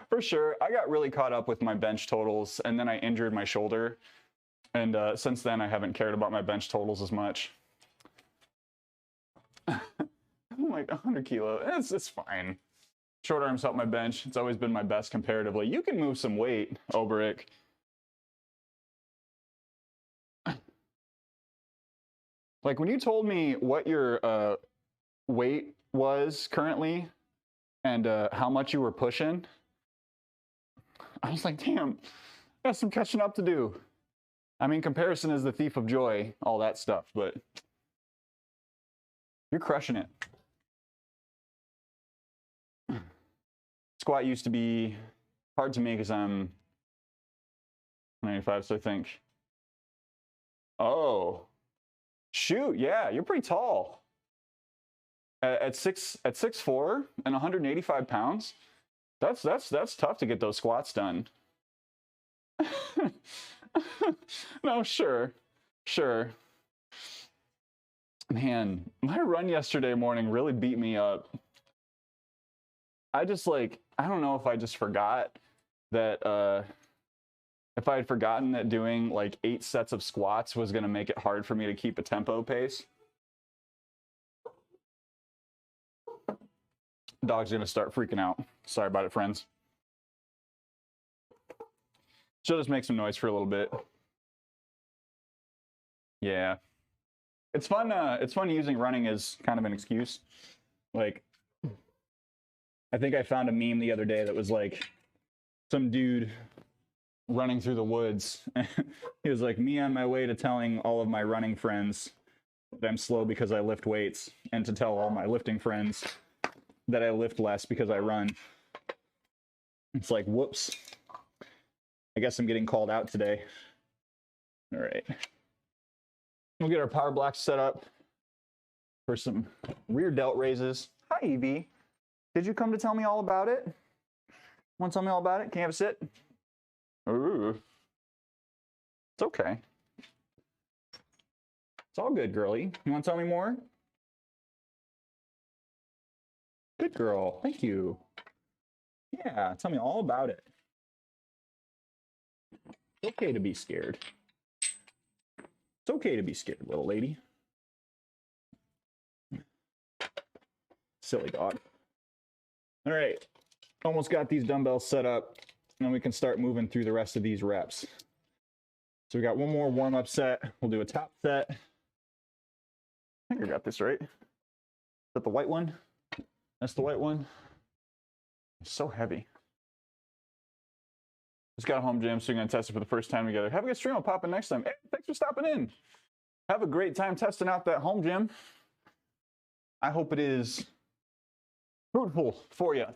For sure. I got really caught up with my bench totals, and then I injured my shoulder. And since then, I haven't cared about my bench totals as much. I'm like 100 kilo. It's fine. Short arms help my bench. It's always been my best comparatively. You can move some weight, Oberick. Like when you told me what your weight was currently and how much you were pushing, I was like, damn, I got some catching up to do. I mean, comparison is the thief of joy, all that stuff, but you're crushing it. Squat used to be hard to me because I'm 95, so I think, oh, shoot, yeah, you're pretty tall. At 6'4" and 185 pounds, that's tough to get those squats done. No, sure. Man, my run yesterday morning really beat me up. I just I don't know if I just forgot that, if I had forgotten that doing like 8 sets of squats was going to make it hard for me to keep a tempo pace. Dog's going to start freaking out. Sorry about it, friends. She'll just make some noise for a little bit. Yeah. It's fun using running as kind of an excuse. Like, I think I found a meme the other day that was like some dude running through the woods. He was like, me on my way to telling all of my running friends that I'm slow because I lift weights, and to tell all my lifting friends that I lift less because I run. It's like, whoops. I guess I'm getting called out today. All right. We'll get our power blocks set up for some rear delt raises. Hi, Evie. Did you come to tell me all about it? Want to tell me all about it? Can you have a sit? Ooh. It's okay. It's all good, girlie. You want to tell me more? Good girl. Thank you. Yeah, tell me all about it. It's okay to be scared. It's okay to be scared, little lady. Silly dog. All right. Almost got these dumbbells set up, and then we can start moving through the rest of these reps. So we got one more warm-up set. We'll do a top set. I think I got this right. Is that the white one? That's the white one. It's so heavy. Just got a home gym, so you're gonna test it for the first time together. Have a good stream. I'll pop in next time. Hey, thanks for stopping in. Have a great time testing out that home gym. I hope it is fruitful for you.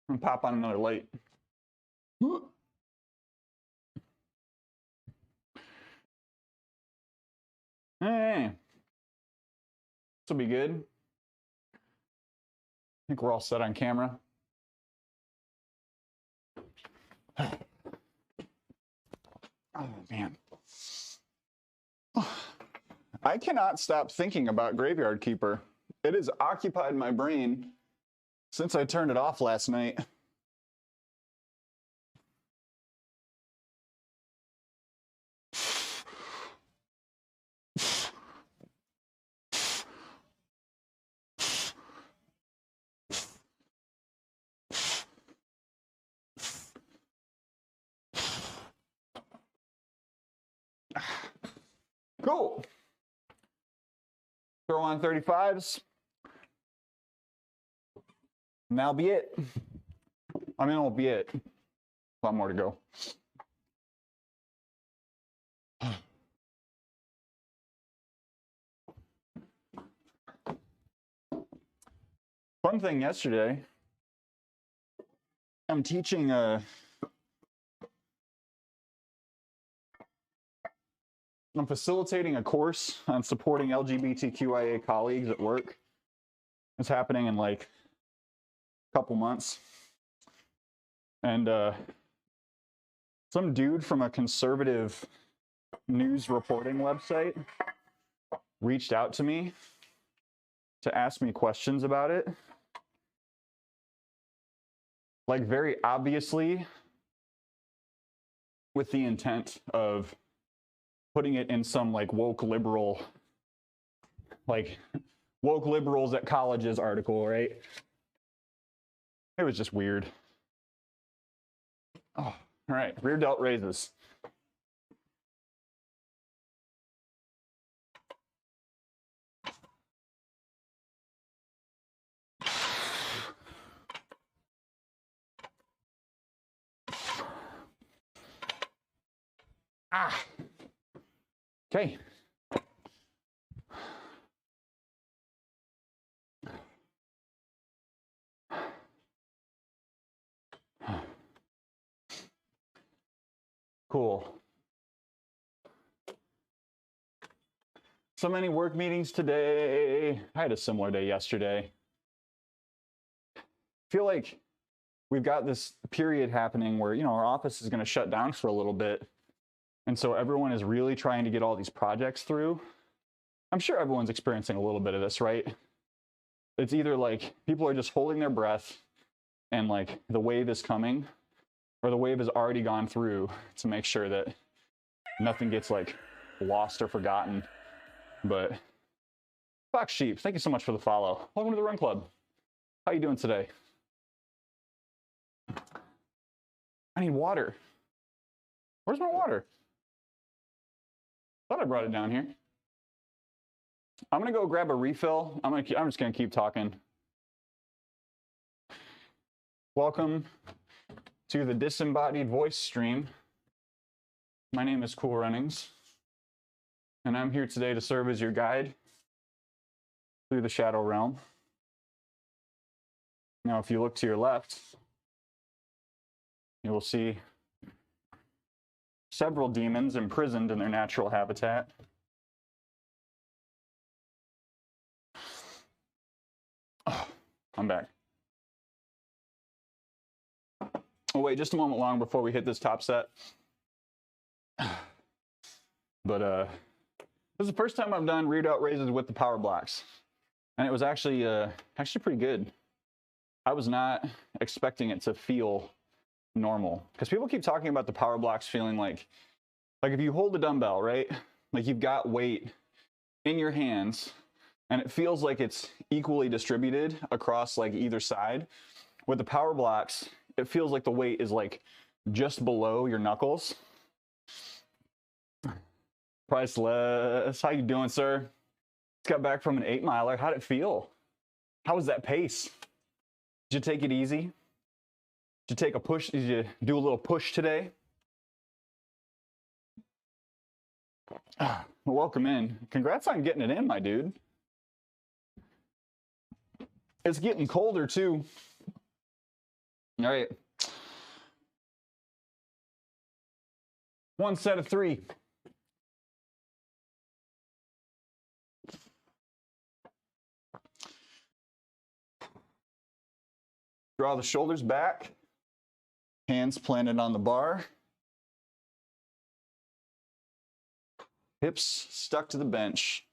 I'm gonna pop on another light. Hey, this will be good. I think we're all set on camera. Oh, man. I cannot stop thinking about Graveyard Keeper. It has occupied my brain since I turned it off last night. Cool. Throw on 35s. And that'll be it. I mean, it'll be it. A lot more to go. Fun thing yesterday, I'm teaching I'm facilitating a course on supporting LGBTQIA colleagues at work. It's happening in like a couple months. And some dude from a conservative news reporting website reached out to me to ask me questions about it. Like very obviously with the intent of putting it in some like woke liberals at colleges article, right? It was just weird. Oh, all right, rear delt raises. Ah, okay. Cool. So many work meetings today. I had a similar day yesterday. I feel like we've got this period happening where, you know, our office is going to shut down for a little bit. And so everyone is really trying to get all these projects through. I'm sure everyone's experiencing a little bit of this, right? It's either like people are just holding their breath and like the wave is coming, or the wave has already gone through to make sure that nothing gets like lost or forgotten. But Fox Sheep, thank you so much for the follow. Welcome to the Run Club. How you doing today? I need water. Where's my water? Thought I brought it down here. I'm gonna go grab a refill. I'm just gonna keep talking. Welcome to the Disembodied Voice stream. My name is Cool Runnings, and I'm here today to serve as your guide through the Shadow Realm. Now, if you look to your left, you will see several demons imprisoned in their natural habitat. Oh, I'm back. Oh, wait just a moment long before we hit this top set. But this is the first time I've done rear delt raises with the power blocks. And it was actually pretty good. I was not expecting it to feel normal, because people keep talking about the power blocks feeling like if you hold a dumbbell, right? Like you've got weight in your hands and it feels like it's equally distributed across like either side. With the power blocks, it feels like the weight is like just below your knuckles. Priceless. How you doing, sir? Just got back from an 8-miler. How'd it feel? How was that pace? Did you take it easy? Did you take a push? Did you do a little push today? Welcome in. Congrats on getting it in, my dude. It's getting colder too. All right. 1 set of 3. Draw the shoulders back. Hands planted on the bar. Hips stuck to the bench.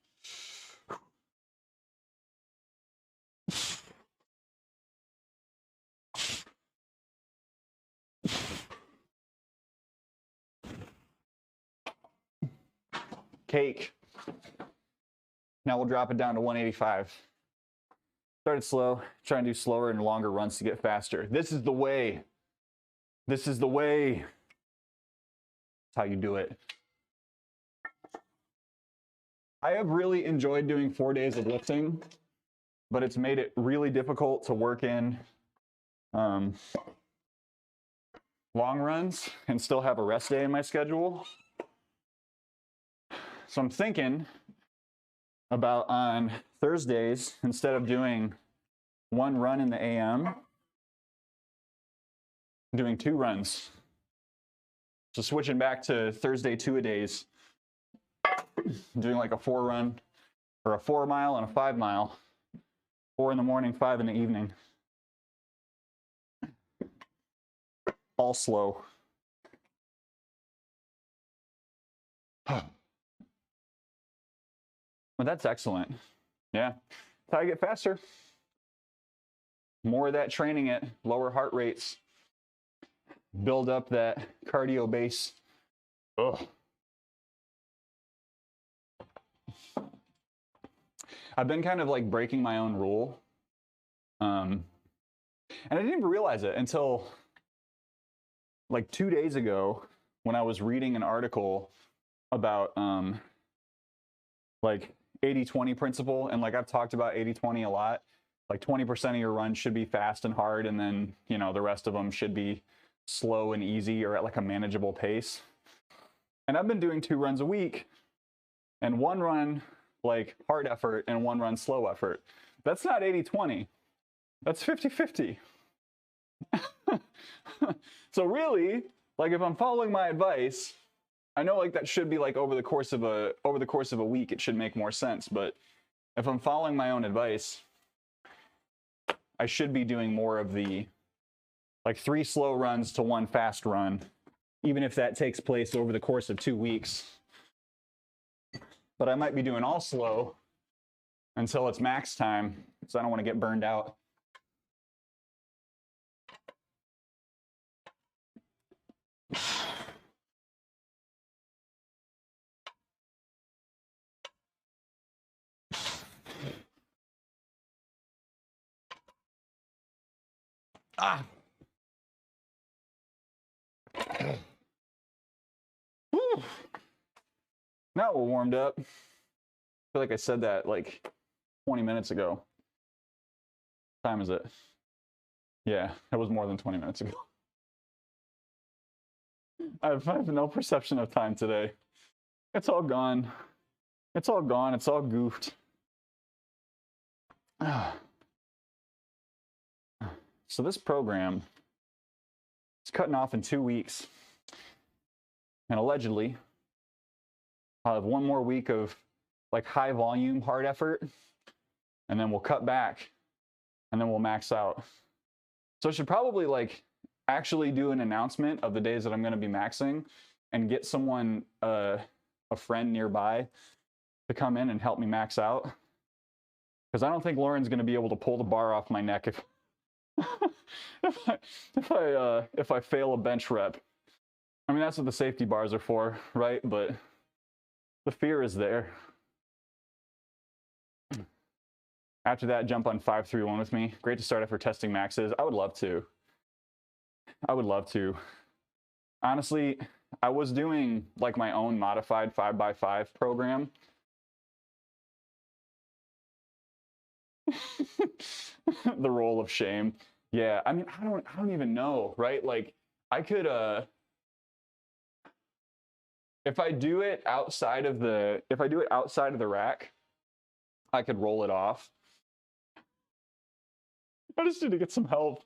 Cake. Now we'll drop it down to 185. Started slow, try and do slower and longer runs to get faster. This is the way. This is the way. That's how you do it. I have really enjoyed doing 4 days of lifting, but it's made it really difficult to work in long runs and still have a rest day in my schedule. So I'm thinking about on Thursdays, instead of doing 1 run in the AM, doing 2 runs. So switching back to Thursday 2-a-days, doing like a 4 run or a 4 mile and a 5 mile, 4 in the morning, 5 in the evening. All slow. Well, that's excellent. Yeah. how I get faster. More of that training at lower heart rates. Build up that cardio base. Ugh. I've been kind of like breaking my own rule. And I didn't even realize it until like 2 days ago when I was reading an article about like 80-20 principle. And like I've talked about 80-20 a lot. Like 20% of your runs should be fast and hard, and then, you know, the rest of them should be slow and easy or at like a manageable pace. And I've been doing 2 runs a week, and 1 run like hard effort and 1 run slow effort. That's not 80-20. That's 50-50. So really, like if I'm following my advice, I know like that should be like over the course of a week, it should make more sense. But if I'm following my own advice, I should be doing more of the like 3 slow runs to 1 fast run, even if that takes place over the course of 2 weeks. But I might be doing all slow until it's max time, so I don't want to get burned out. Ah. Whew. Now we're warmed up. I feel like I said that like 20 minutes ago. What time is it? Yeah, it was more than 20 minutes ago. I have no perception of time today. It's all gone. It's all gone. It's all goofed. So this program is cutting off in 2 weeks. And allegedly, I'll have 1 more week of like high volume, hard effort, and then we'll cut back, and then we'll max out. So I should probably like actually do an announcement of the days that I'm going to be maxing and get someone, a friend nearby, to come in and help me max out. Because I don't think Lauren's going to be able to pull the bar off my neck if if I fail a bench rep. I mean, that's what the safety bars are for, right? But the fear is there. After that, jump on 5-3-1 with me. Great to start after testing maxes. I would love to. I would love to. Honestly, I was doing like my own modified 5x5 program. The roll of shame. Yeah, I mean, I don't even know, right? Like I could if I do it outside of the rack, I could roll it off. I just need to get some help.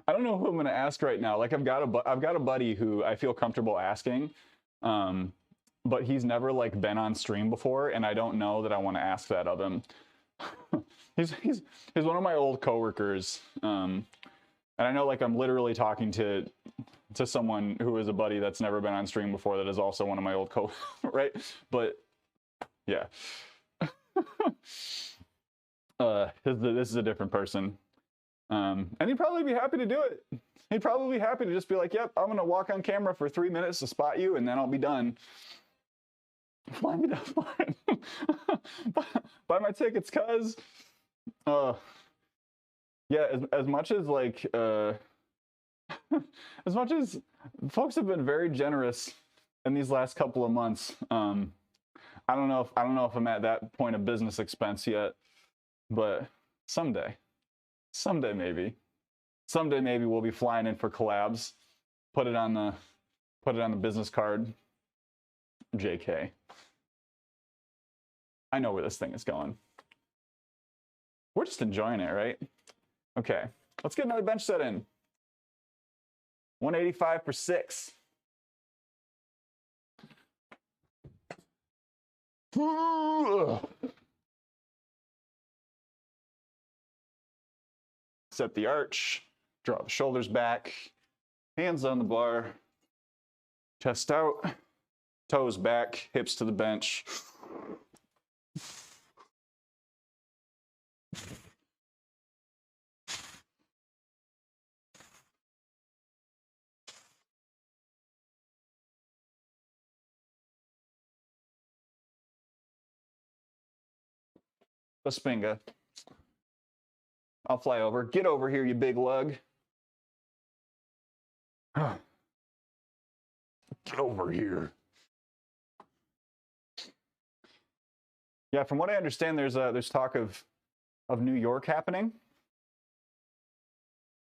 I don't know who I'm going to ask right now. Like I've got a buddy who I feel comfortable asking, but he's never like been on stream before, and I don't know that I want to ask that of him. He's one of my old coworkers, and I know like I'm literally talking to someone who is a buddy that's never been on stream before that is also one of my old right? But yeah, this is a different person, and he'd probably be happy to do it. He'd probably be happy to just be like, "Yep, I'm gonna walk on camera for 3 minutes to spot you, and then I'll be done." Fly me down, buy my tickets, cuz. Yeah, as much as like as much as folks have been very generous in these last couple of months, I don't know if I'm at that point of business expense yet, but someday maybe we'll be flying in for collabs. Put it on the business card. JK. I know where this thing is going. We're just enjoying it, right? Okay, let's get another bench set in. 185 for 6. Set the arch, draw the shoulders back, hands on the bar, chest out, toes back, hips to the bench. Baspinga. I'll fly over. Get over here, you big lug. Get over here. Yeah, from what I understand, there's talk of New York happening.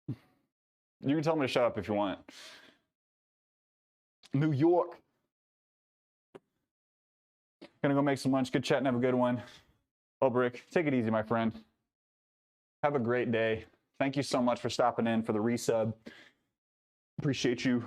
You can tell me to shut up if you want. New York. Gonna go make some lunch. Good chat and have a good one. Ulbrich, take it easy, my friend. Have a great day. Thank you so much for stopping in for the resub. Appreciate you.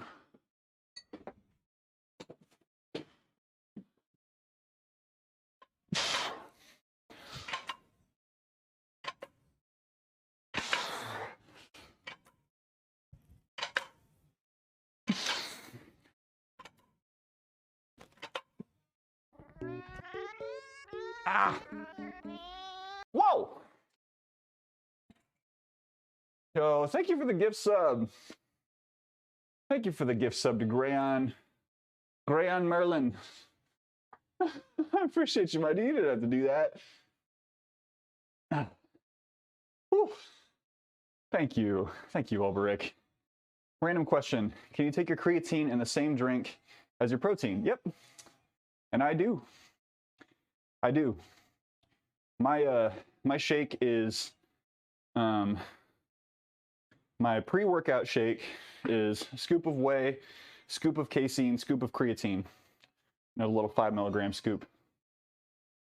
Ah! Whoa! Yo, thank you for the gift sub. Thank you for the gift sub to Grayon Merlin. I appreciate you, my dude. You didn't have to do that. Whew. Thank you. Thank you, Ulbrich. Random question. Can you take your creatine in the same drink as your protein? Yep. And I do. I do. My shake is my pre-workout shake is a scoop of whey, scoop of casein, scoop of creatine. And a little 5 milligram scoop.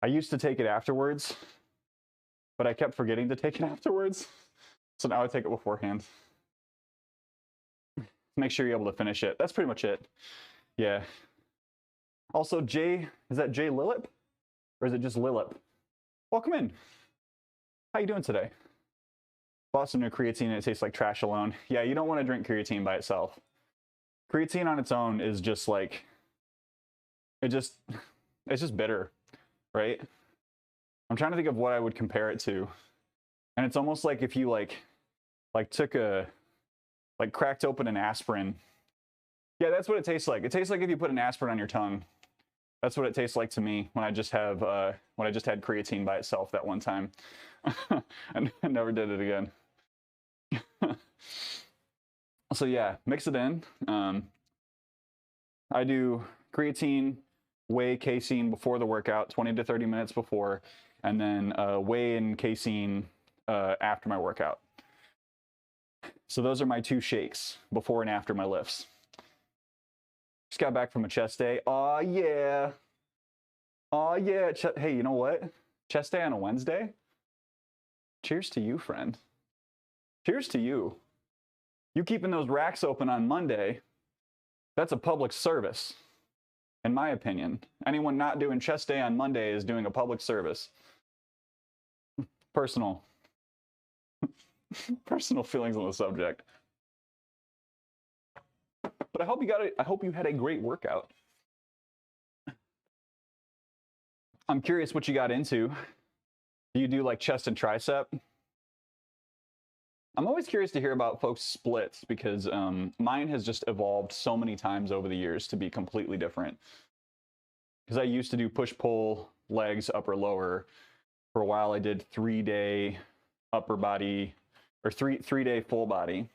I used to take it afterwards, but I kept forgetting to take it afterwards. So now I take it beforehand. Make sure you're able to finish it. That's pretty much it. Yeah. Also, Jay, is that Jay Lillip? Or is it just Lillip? Welcome in. How you doing today? Bought some new creatine and it tastes like trash alone. Yeah, you don't want to drink creatine by itself. Creatine on its own is just like, it's just bitter, right? I'm trying to think of what I would compare it to. And it's almost like if you like took cracked open an aspirin. Yeah, that's what it tastes like. It tastes like if you put an aspirin on your tongue. That's what it tastes like to me when I just had creatine by itself that one time. And I never did it again. So yeah, mix it in. I do creatine, whey, casein before the workout, 20 to 30 minutes before, and then whey and casein after my workout. So those are my two shakes before and after my lifts. Just got back from a chest day. Aw, yeah. Aw, yeah. Hey, you know what? Chest day on a Wednesday? Cheers to you, friend. Cheers to you. You keeping those racks open on Monday, that's a public service, in my opinion. Anyone not doing chest day on Monday is doing a public service. Personal feelings on the subject. But I hope you had a great workout. I'm curious what you got into. Do you do like chest and tricep? I'm always curious to hear about folks' splits because mine has just evolved so many times over the years to be completely different. Because I used to do push-pull, legs, upper, lower. For a while I did 3-day upper body, or three-day full body.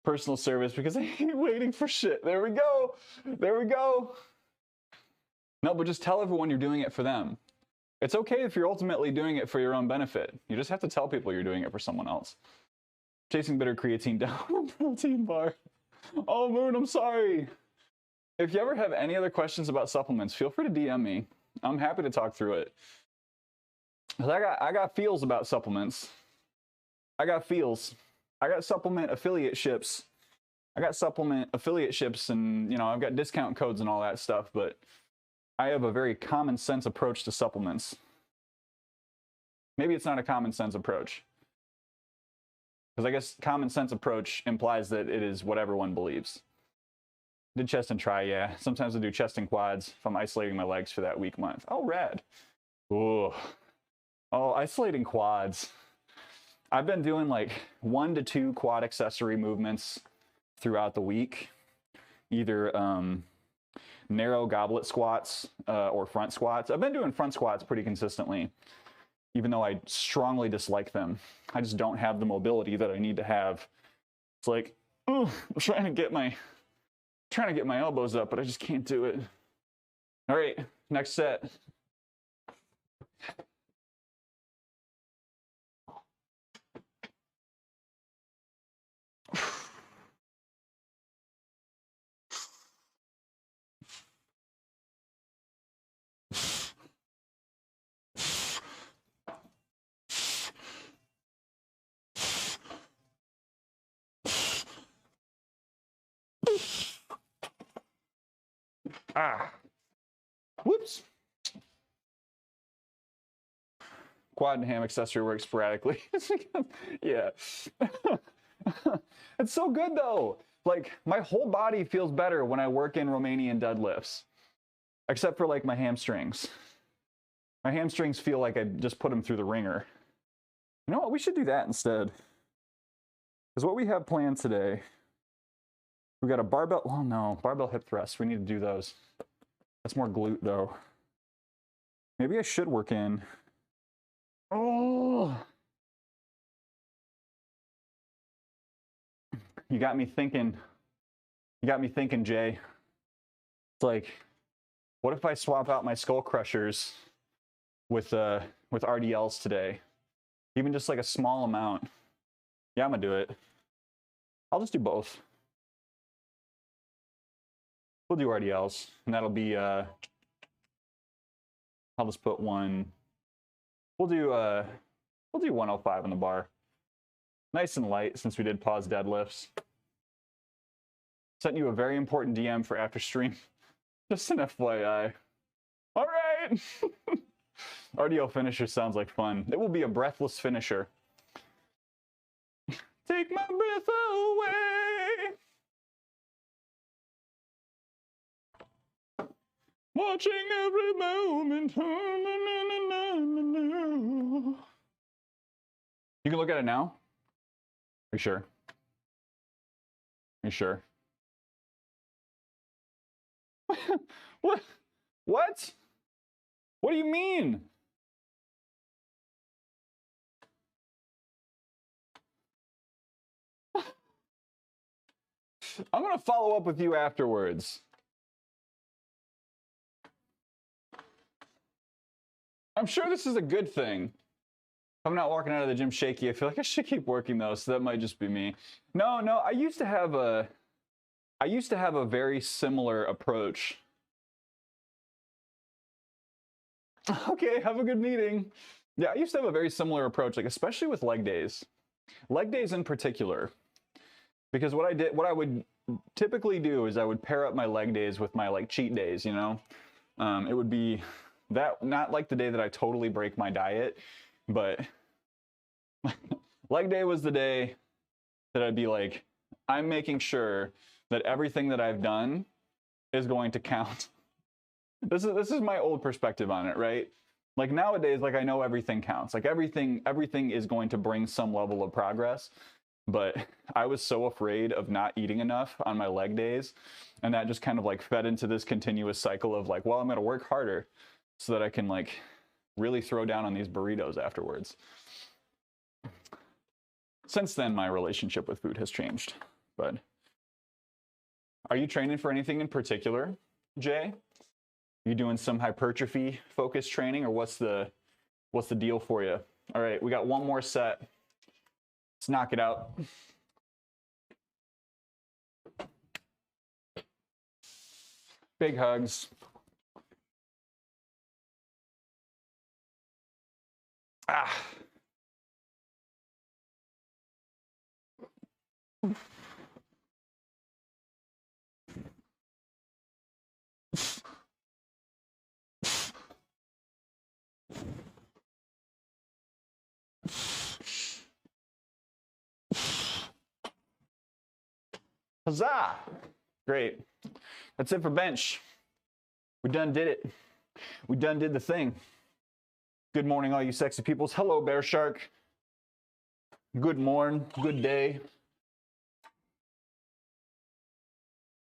Personal service because I hate waiting for shit. There we go. There we go. No, but just tell everyone you're doing it for them. It's okay if you're ultimately doing it for your own benefit. You just have to tell people you're doing it for someone else. Chasing bitter creatine down on protein bar. Oh, Moon, I'm sorry. If you ever have any other questions about supplements, feel free to DM me. I'm happy to talk through it. 'Cause I got feels about supplements. I got feels. I got supplement affiliate ships. and, you know, I've got discount codes and all that stuff, but I have a very common sense approach to supplements. Maybe it's not a common sense approach. Because I guess common sense approach implies that it is what everyone believes. Did chest and try, yeah. Sometimes I do chest and quads if I'm isolating my legs for that week month. Oh, rad. Ooh. Oh, isolating quads. I've been doing like 1 to 2 quad accessory movements throughout the week. Either narrow goblet squats or front squats. I've been doing front squats pretty consistently. even though I strongly dislike them. I just don't have the mobility that I need to have. It's like, oh, I'm trying to get my elbows up, but I just can't do it. All right, next set. Whoops. Quad and ham accessory work sporadically. Yeah. It's so good though. Like my whole body feels better when I work in Romanian deadlifts, except for like my hamstrings. My hamstrings feel like I just put them through the ringer. You know what? We should do that instead. Because what we have planned today, we got a barbell. Well, no, barbell hip thrusts. We need to do those. That's more glute though. Maybe I should work in. Oh, you got me thinking. You got me thinking, Jay. It's like, what if I swap out my skull crushers with RDLs today? Even just like a small amount. Yeah, I'm gonna do it. I'll just do both. We'll do RDLs, and that'll be I'll just put one. We'll do 105 on the bar. Nice and light since we did pause deadlifts. Sent you a very important DM for after stream. Just an FYI. All right. RDL finisher sounds like fun. It will be a breathless finisher. Take my breath away. Watching every moment. You can look at it now? Are you sure? Are you sure? What? What? What do you mean? I'm gonna follow up with you afterwards. I'm sure this is a good thing. I'm not walking out of the gym shaky. I feel like I should keep working though, so that might just be me. No, I used to have a very similar approach. Okay, have a good meeting. Yeah, I used to have a very similar approach, like especially with leg days. Leg days in particular. Because what I would typically do is I would pair up my leg days with my like cheat days, you know? It would be that, not like the day that I totally break my diet, but leg day was the day that I'd be like, I'm making sure that everything that I've done is going to count. This is my old perspective on it, right? Like nowadays, like I know everything counts. Like everything is going to bring some level of progress. But I was so afraid of not eating enough on my leg days. And that just kind of like fed into this continuous cycle of like, well, I'm going to work harder so that I can like really throw down on these burritos afterwards. Since then, my relationship with food has changed. But are you training for anything in particular, Jay? Are you doing some hypertrophy focused training, or what's the deal for you? All right, we got one more set. Let's knock it out. Big hugs. Ah. Huzzah! Great. That's it for bench. We done did it. We done did the thing. Good morning, all you sexy peoples. Hello, Bear Shark. Good morn. Good day.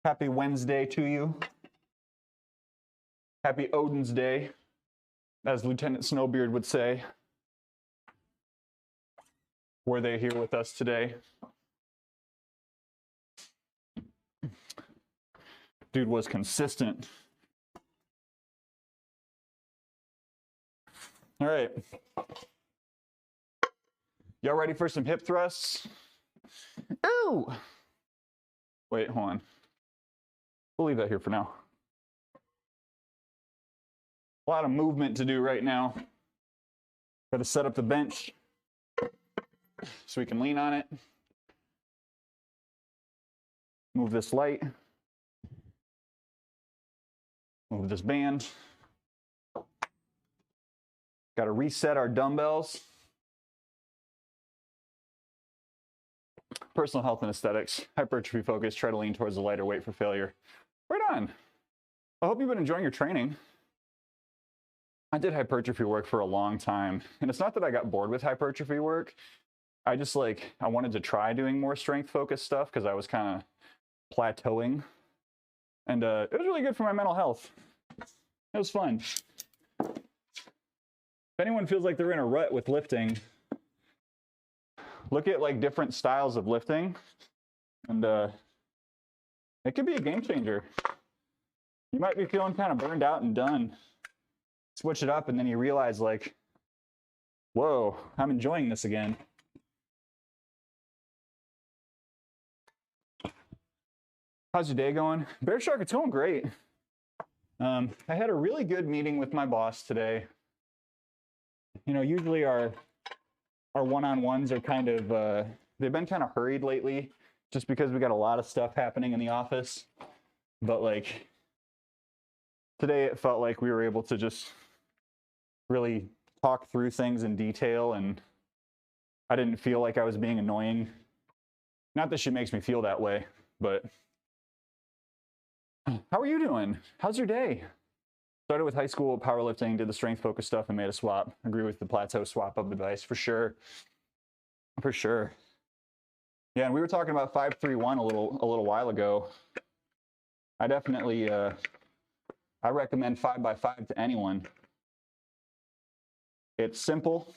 Happy Wednesday to you. Happy Odin's Day, as Lieutenant Snowbeard would say. Were they here with us today? Dude was consistent. All right. Y'all ready for some hip thrusts? Ooh! Wait, hold on. We'll leave that here for now. A lot of movement to do right now. Got to set up the bench so we can lean on it. Move this light. Move this band. Got to reset our dumbbells. Personal health and aesthetics, hypertrophy focus, try to lean towards the lighter weight for failure. Right on. I hope you've been enjoying your training. I did hypertrophy work for a long time, and it's not that I got bored with hypertrophy work. I just I wanted to try doing more strength focused stuff because I was kind of plateauing, and it was really good for my mental health. It was fun. If anyone feels like they're in a rut with lifting, look at like different styles of lifting, and it could be a game changer. You might be feeling kind of burned out and done. Switch it up, and then you realize like, whoa, I'm enjoying this again. How's your day going? Bear Shark, it's going great. I had a really good meeting with my boss today. You know, usually our one-on-ones are kind of, they've been kind of hurried lately just because we got a lot of stuff happening in the office. But like today it felt like we were able to just really talk through things in detail, and I didn't feel like I was being annoying. Not that she makes me feel that way, but how are you doing? How's your day? Started with high school powerlifting, did the strength focus stuff, and made a swap. Agree with the plateau swap up advice for sure. For sure. Yeah, and we were talking about 5-3-1 a little while ago. I definitely I recommend 5x5 to anyone. It's simple.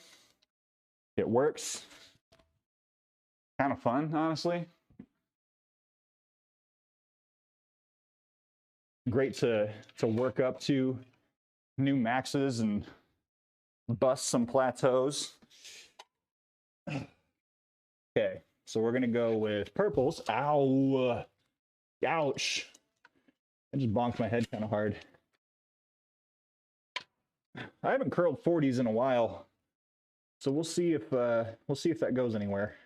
It works. Kind of fun, honestly. Great to work up to new maxes and bust some plateaus. Okay, so we're gonna go with purples. Ow! Ouch! I just bonked my head kind of hard. I haven't curled 40s in a while, so we'll see if that goes anywhere.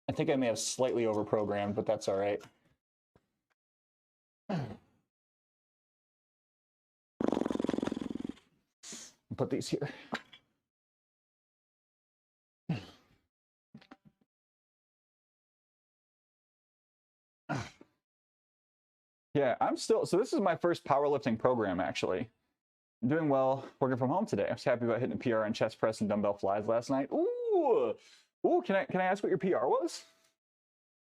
I think I may have slightly overprogrammed, but that's all right. Put these here. Yeah, so this is my first powerlifting program, actually. I'm doing well working from home today. I was happy about hitting a PR on chest press and dumbbell flies last night. Ooh, can I ask what your PR was?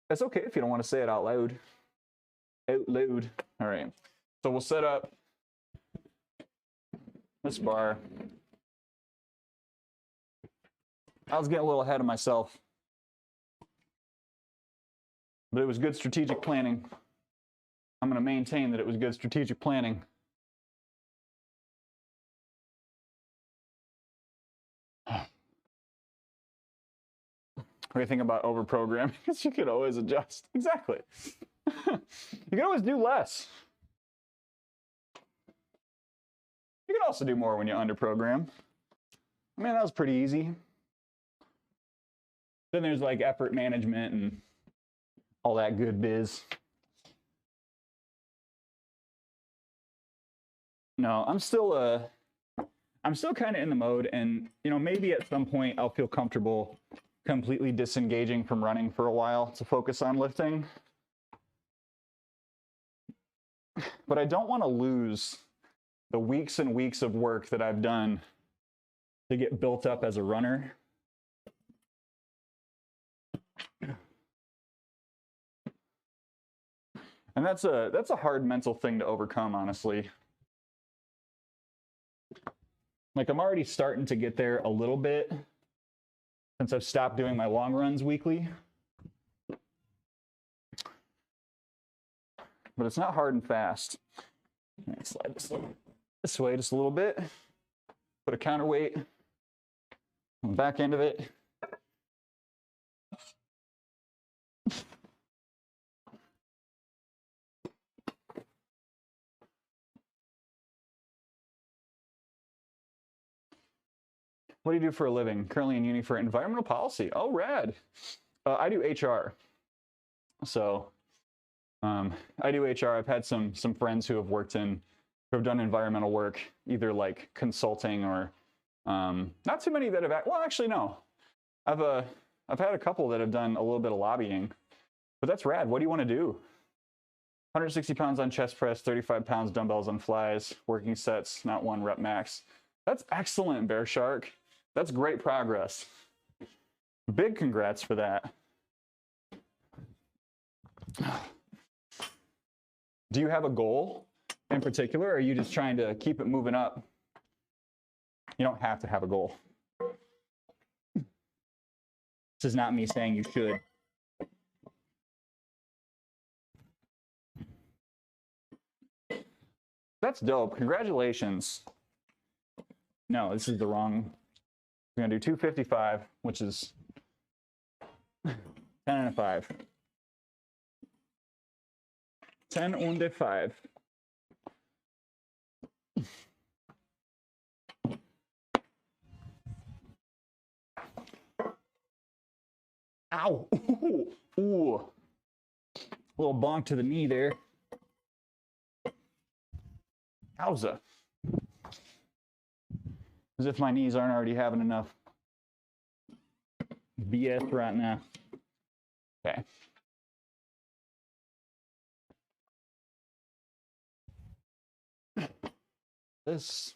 That's okay if you don't want to say it out loud. Out loud. All right. So we'll set up this bar. I was getting a little ahead of myself, but it was good strategic planning. I'm going to maintain that it was good strategic planning. What do you think about overprogramming? Because you could always adjust. Exactly. You can always do less. You can also do more when you underprogram. I mean, that was pretty easy. Then there's like effort management and all that good biz. No, I'm still kind of in the mode, and you know, maybe at some point I'll feel comfortable completely disengaging from running for a while to focus on lifting. But I don't want to lose the weeks and weeks of work that I've done to get built up as a runner. And that's a hard mental thing to overcome, honestly. Like, I'm already starting to get there a little bit, since I've stopped doing my long runs weekly. But it's not hard and fast. Slide this way just a little bit. Put a counterweight on the back end of it. What do you do for a living? Currently in uni for environmental policy. Oh, rad. I do HR. So I do HR. I've had some friends who have done environmental work, either like consulting or not too many that have, well, actually, no. I've had a couple that have done a little bit of lobbying, but that's rad. What do you want to do? 160 pounds on chest press, 35 pounds dumbbells on flies, working sets, not 1 rep max. That's excellent, Bear Shark. That's great progress. Big congrats for that. Do you have a goal in particular, or are you just trying to keep it moving up? You don't have to have a goal. This is not me saying you should. That's dope. Congratulations. No, this is the wrong. We're gonna do 255, which is 10 and a 5. 10 und a 5. Ow! Ooh. Little bonk to the knee there. Howza. As if my knees aren't already having enough BS right now. Okay. This.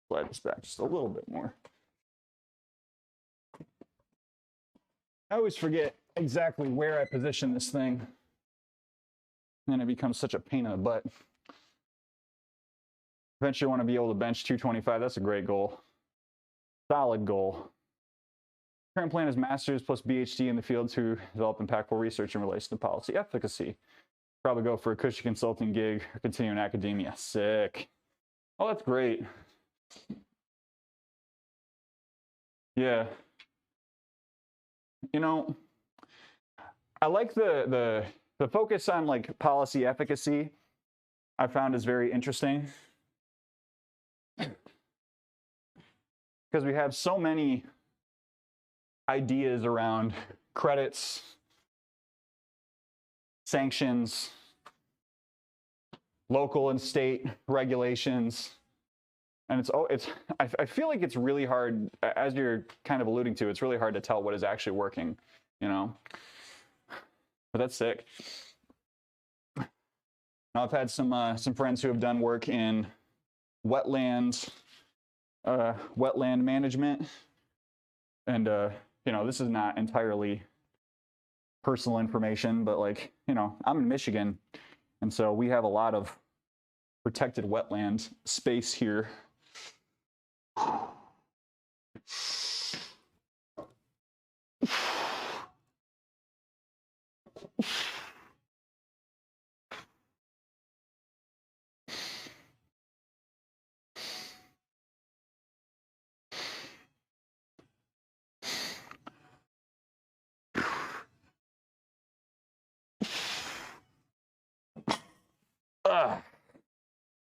Slide this back just a little bit more. I always forget exactly where I position this thing. And then it becomes such a pain in the butt. Eventually want to be able to bench 225. That's a great goal. Solid goal. Current plan is master's plus BHD in the field to develop impactful research in relation to policy efficacy. Probably go for a cushy consulting gig or continue in academia. Sick. Oh, that's great. Yeah. You know, I like the focus on like policy efficacy. I found is very interesting because we have so many ideas around credits, sanctions, local and state regulations. And I feel like it's really hard, as you're kind of alluding to, it's really hard to tell what is actually working, you know? But that's sick. Now I've had some friends who have done work in wetland management. And, you know, this is not entirely personal information, but like, you know, I'm in Michigan. And so we have a lot of protected wetland space here.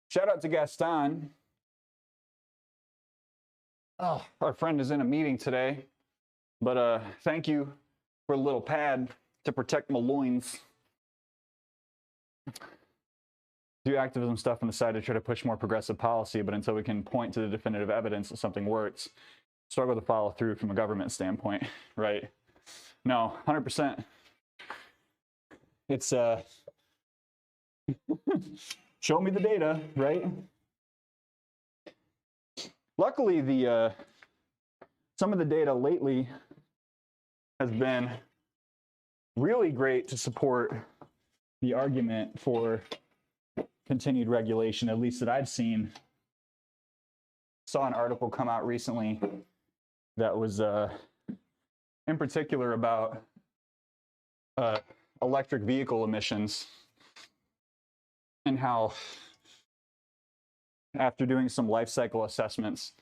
Shout out to Gaston. Oh, our friend is in a meeting today, but thank you for a little pad to protect my loins. Do activism stuff on the side to try to push more progressive policy, but until we can point to the definitive evidence that something works, struggle to follow through from a government standpoint, right? No, 100%. It's show me the data, right? Luckily, some of the data lately has been really great to support the argument for continued regulation, at least that I've seen. Saw an article come out recently that was in particular about electric vehicle emissions, and how after doing some life cycle assessments,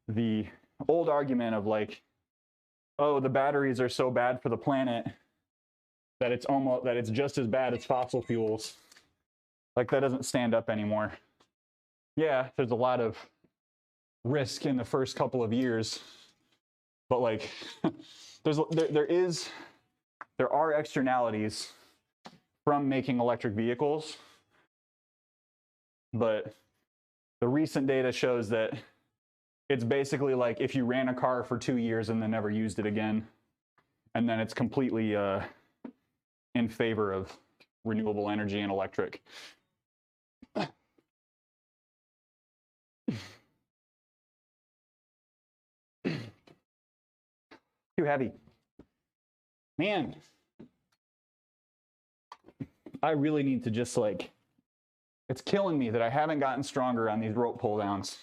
the old argument of like, oh, the batteries are so bad for the planet that it's just as bad as fossil fuels, like that doesn't stand up anymore. Yeah, there's a lot of risk in the first couple of years, but like there are externalities from making electric vehicles, but the recent data shows that it's basically like if you ran a car for 2 years and then never used it again, and then it's completely in favor of renewable energy and electric. Too heavy. Man, I really need to just like, it's killing me that I haven't gotten stronger on these rope pull downs.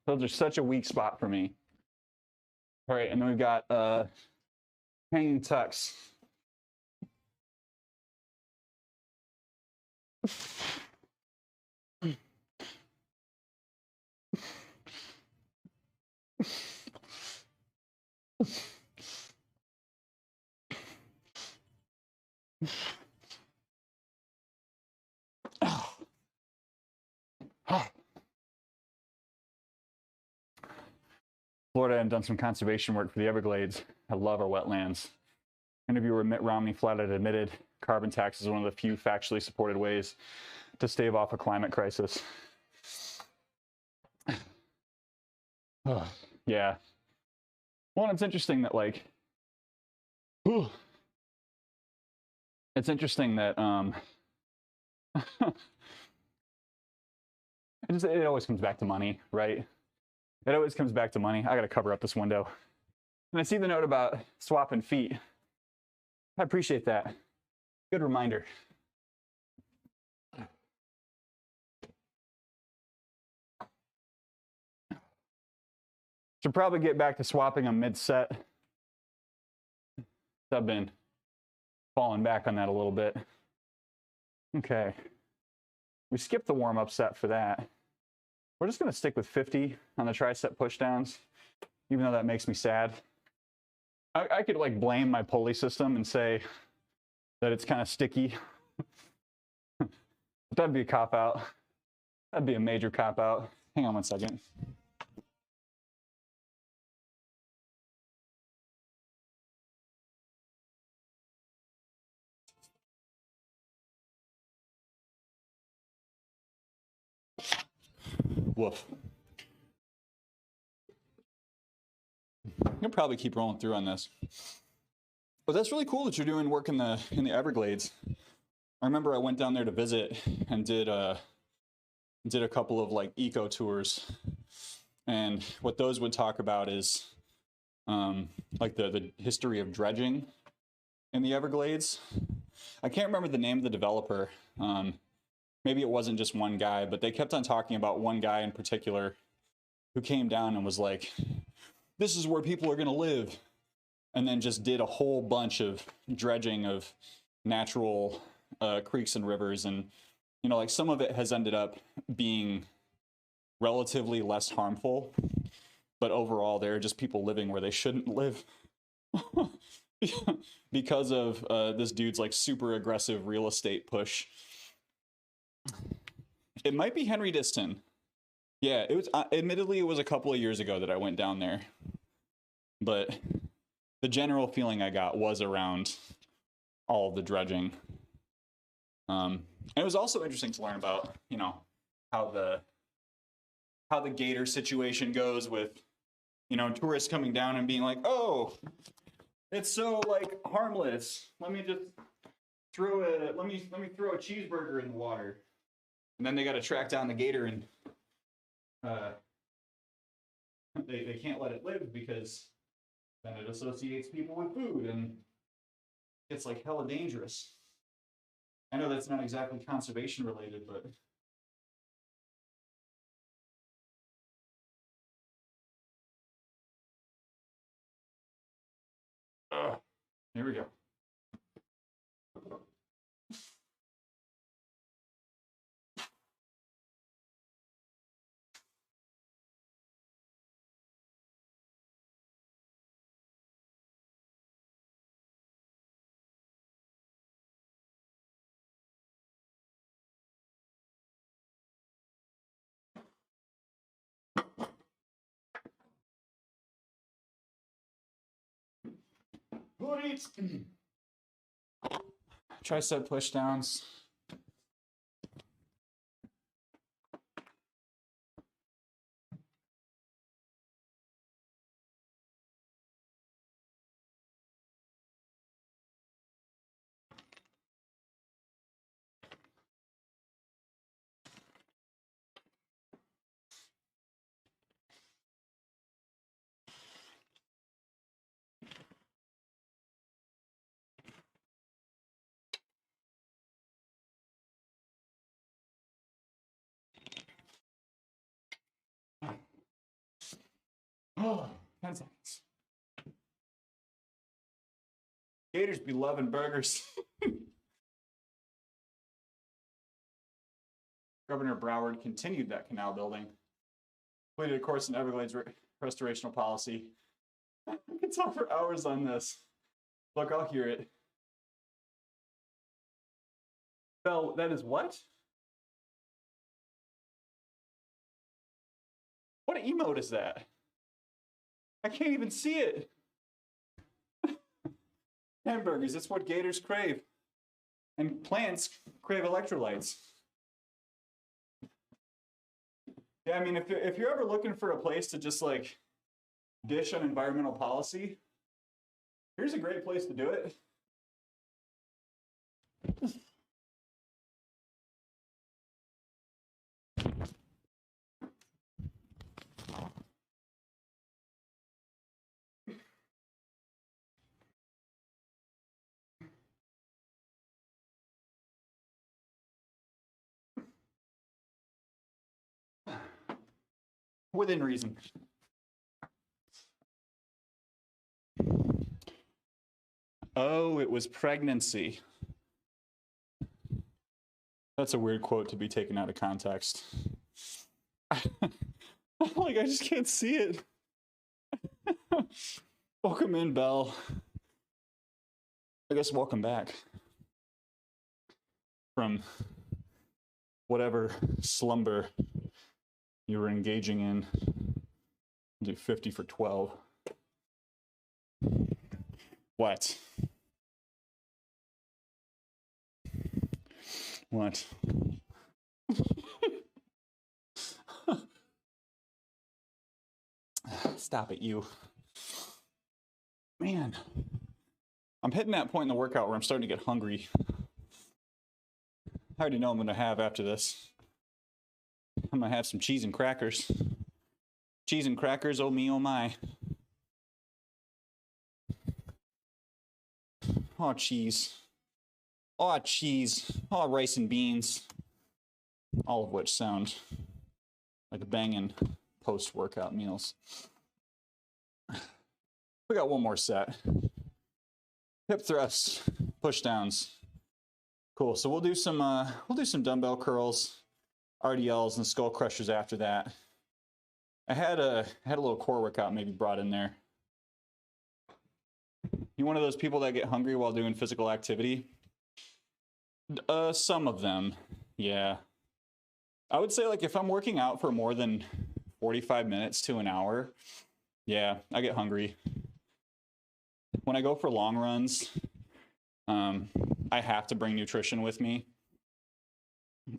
Those are such a weak spot for me. All right, and then we've got hanging tucks. Florida and done some conservation work for the Everglades. I love our wetlands. Interviewer Mitt Romney flat out admitted carbon tax is one of the few factually supported ways to stave off a climate crisis. Yeah. Well, it's interesting that like, it's interesting that it always comes back to money, right? It always comes back to money. I got to cover up this window. And I see the note about swapping feet. I appreciate that. Good reminder. Should probably get back to swapping them mid-set. I've been falling back on that a little bit. Okay. We skipped the warm-up set for that. We're just going to stick with 50 on the tricep pushdowns, even though that makes me sad. I could like blame my pulley system and say that it's kind of sticky. But that'd be a cop-out. That'd be a major cop-out. Hang on one second. Woof. I'll probably keep rolling through on this. But that's really cool that you're doing work in the Everglades. I remember I went down there to visit and did a couple of like eco tours, and what those would talk about is like the history of dredging in the Everglades. I can't remember the name of the developer. Maybe it wasn't just one guy, but they kept on talking about one guy in particular who came down and was like, this is where people are going to live. And then just did a whole bunch of dredging of natural creeks and rivers. And, you know, like some of it has ended up being relatively less harmful. But overall, there are just people living where they shouldn't live because of this dude's like super aggressive real estate push. It might be Henry Diston. Yeah, it was. Admittedly, it was a couple of years ago that I went down there, but the general feeling I got was around all of the dredging. And it was also interesting to learn about, you know, how the gator situation goes with, you know, tourists coming down and being like, oh, It's so like harmless. Let me just throw let me throw a cheeseburger in the water. And then they got to track down the gator and they can't let it live because then it associates people with food and it's like hella dangerous. I know that's not exactly conservation related, but here we go. Booties. Tricep pushdowns. Oh, 10 seconds. Gators be loving burgers. Governor Broward continued that canal building. Completed a course in Everglades restorational policy. I could talk for hours on this. Look, I'll hear it. Bell, that is what? What emote is that? I can't even see it. Hamburgers, it's what gators crave. And plants crave electrolytes. Yeah, I mean, if you're ever looking for a place to just like dish on environmental policy, here's a great place to do it. Within reason. Oh, it was pregnancy. That's a weird quote to be taken out of context. Like, I just can't see it. Welcome in, Belle. I guess welcome back from whatever slumber you were engaging in. Do 50 for 12. What? What? Stop it, you. Man. I'm hitting that point in the workout where I'm starting to get hungry. I already know I'm going to have after this. I'm going to have some cheese and crackers. Cheese and crackers, oh me, oh my. Oh, cheese. Oh, cheese. Oh, rice and beans. All of which sound like banging post-workout meals. We got one more set. Hip thrusts, push downs. Cool. So we'll do some dumbbell curls, RDLs, and skull crushers after that. I had a little core workout maybe brought in there. You one of those people that get hungry while doing physical activity? Some of them, yeah. I would say like if I'm working out for more than 45 minutes to an hour, yeah, I get hungry. When I go for long runs, I have to bring nutrition with me.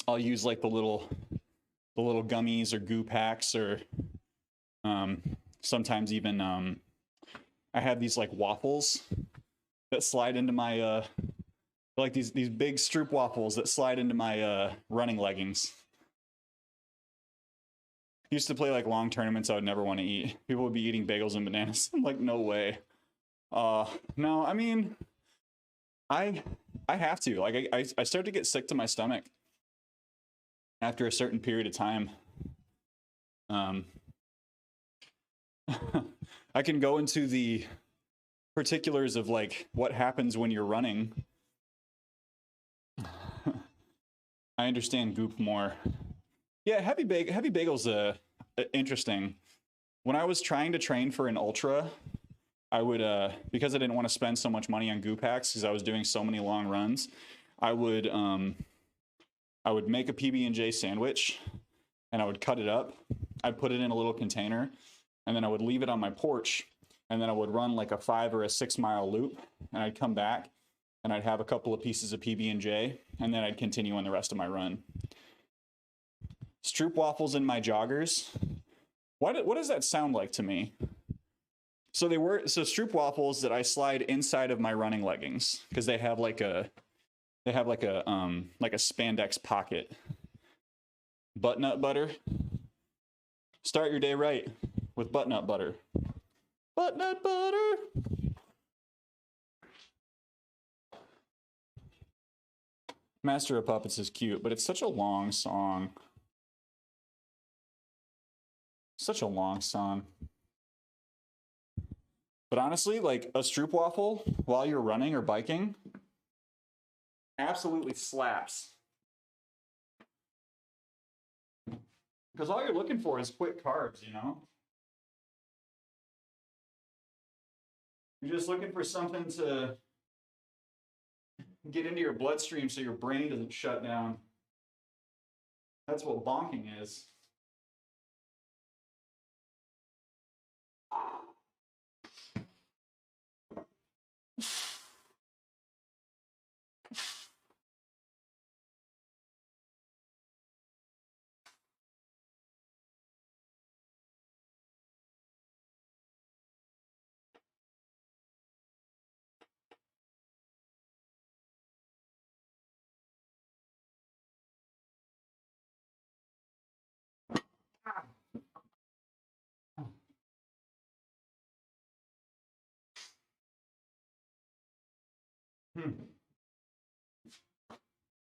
I'll use like the little gummies or goo packs or sometimes even I have these like waffles that slide into my like these big Stroop waffles that slide into my running leggings. Used to play like long tournaments I would never want to eat. People would be eating bagels and bananas. I'm like, no way. No, I mean, I have to. Like, I start to get sick to my stomach after a certain period of time. I can go into the particulars of like what happens when you're running. I understand goop more. Yeah, heavy bagels interesting. When I was trying to train for an ultra, I would because I didn't want to spend so much money on goop packs because I was doing so many long runs, I would make a PB&J sandwich and I would cut it up. I'd put it in a little container and then I would leave it on my porch and then I would run like a 5 or a 6 mile loop and I'd come back and I'd have a couple of pieces of PB&J and then I'd continue on the rest of my run. Stroop waffles in my joggers. What does that sound like to me? So Stroop waffles that I slide inside of my running leggings because they have like a spandex pocket. Butternut butter. Start your day right with butternut butter. Butternut butter. Master of Puppets is cute, but it's such a long song. Such a long song. But honestly, like a Stroop waffle while you're running or biking absolutely slaps. Because all you're looking for is quick carbs, you know? You're just looking for something to get into your bloodstream so your brain doesn't shut down. That's what bonking is.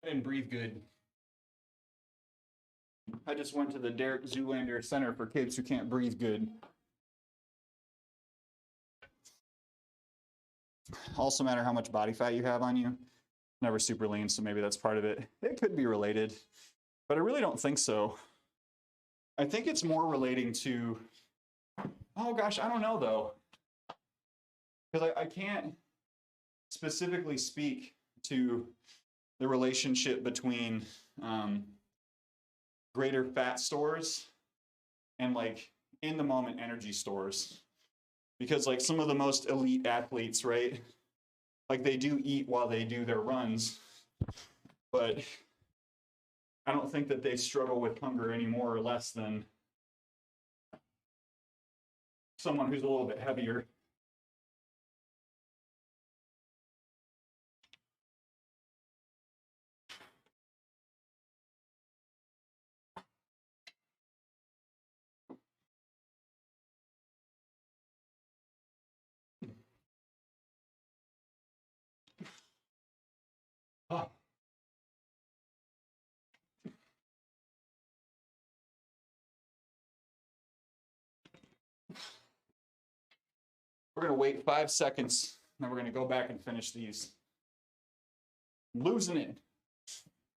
I didn't breathe good. I just went to the Derek Zoolander Center for Kids Who Can't Breathe Good. Also matter how much body fat you have on you. Never super lean, so maybe that's part of it. It could be related, but I really don't think so. I think it's more relating to, oh gosh, I don't know though. Because I can't specifically speak to the relationship between greater fat stores and like in the moment energy stores. Because like some of the most elite athletes, right? Like they do eat while they do their runs, but I don't think that they struggle with hunger any more or less than someone who's a little bit heavier. Oh. We're going to wait 5 seconds, then we're going to go back and finish these. I'm losing it.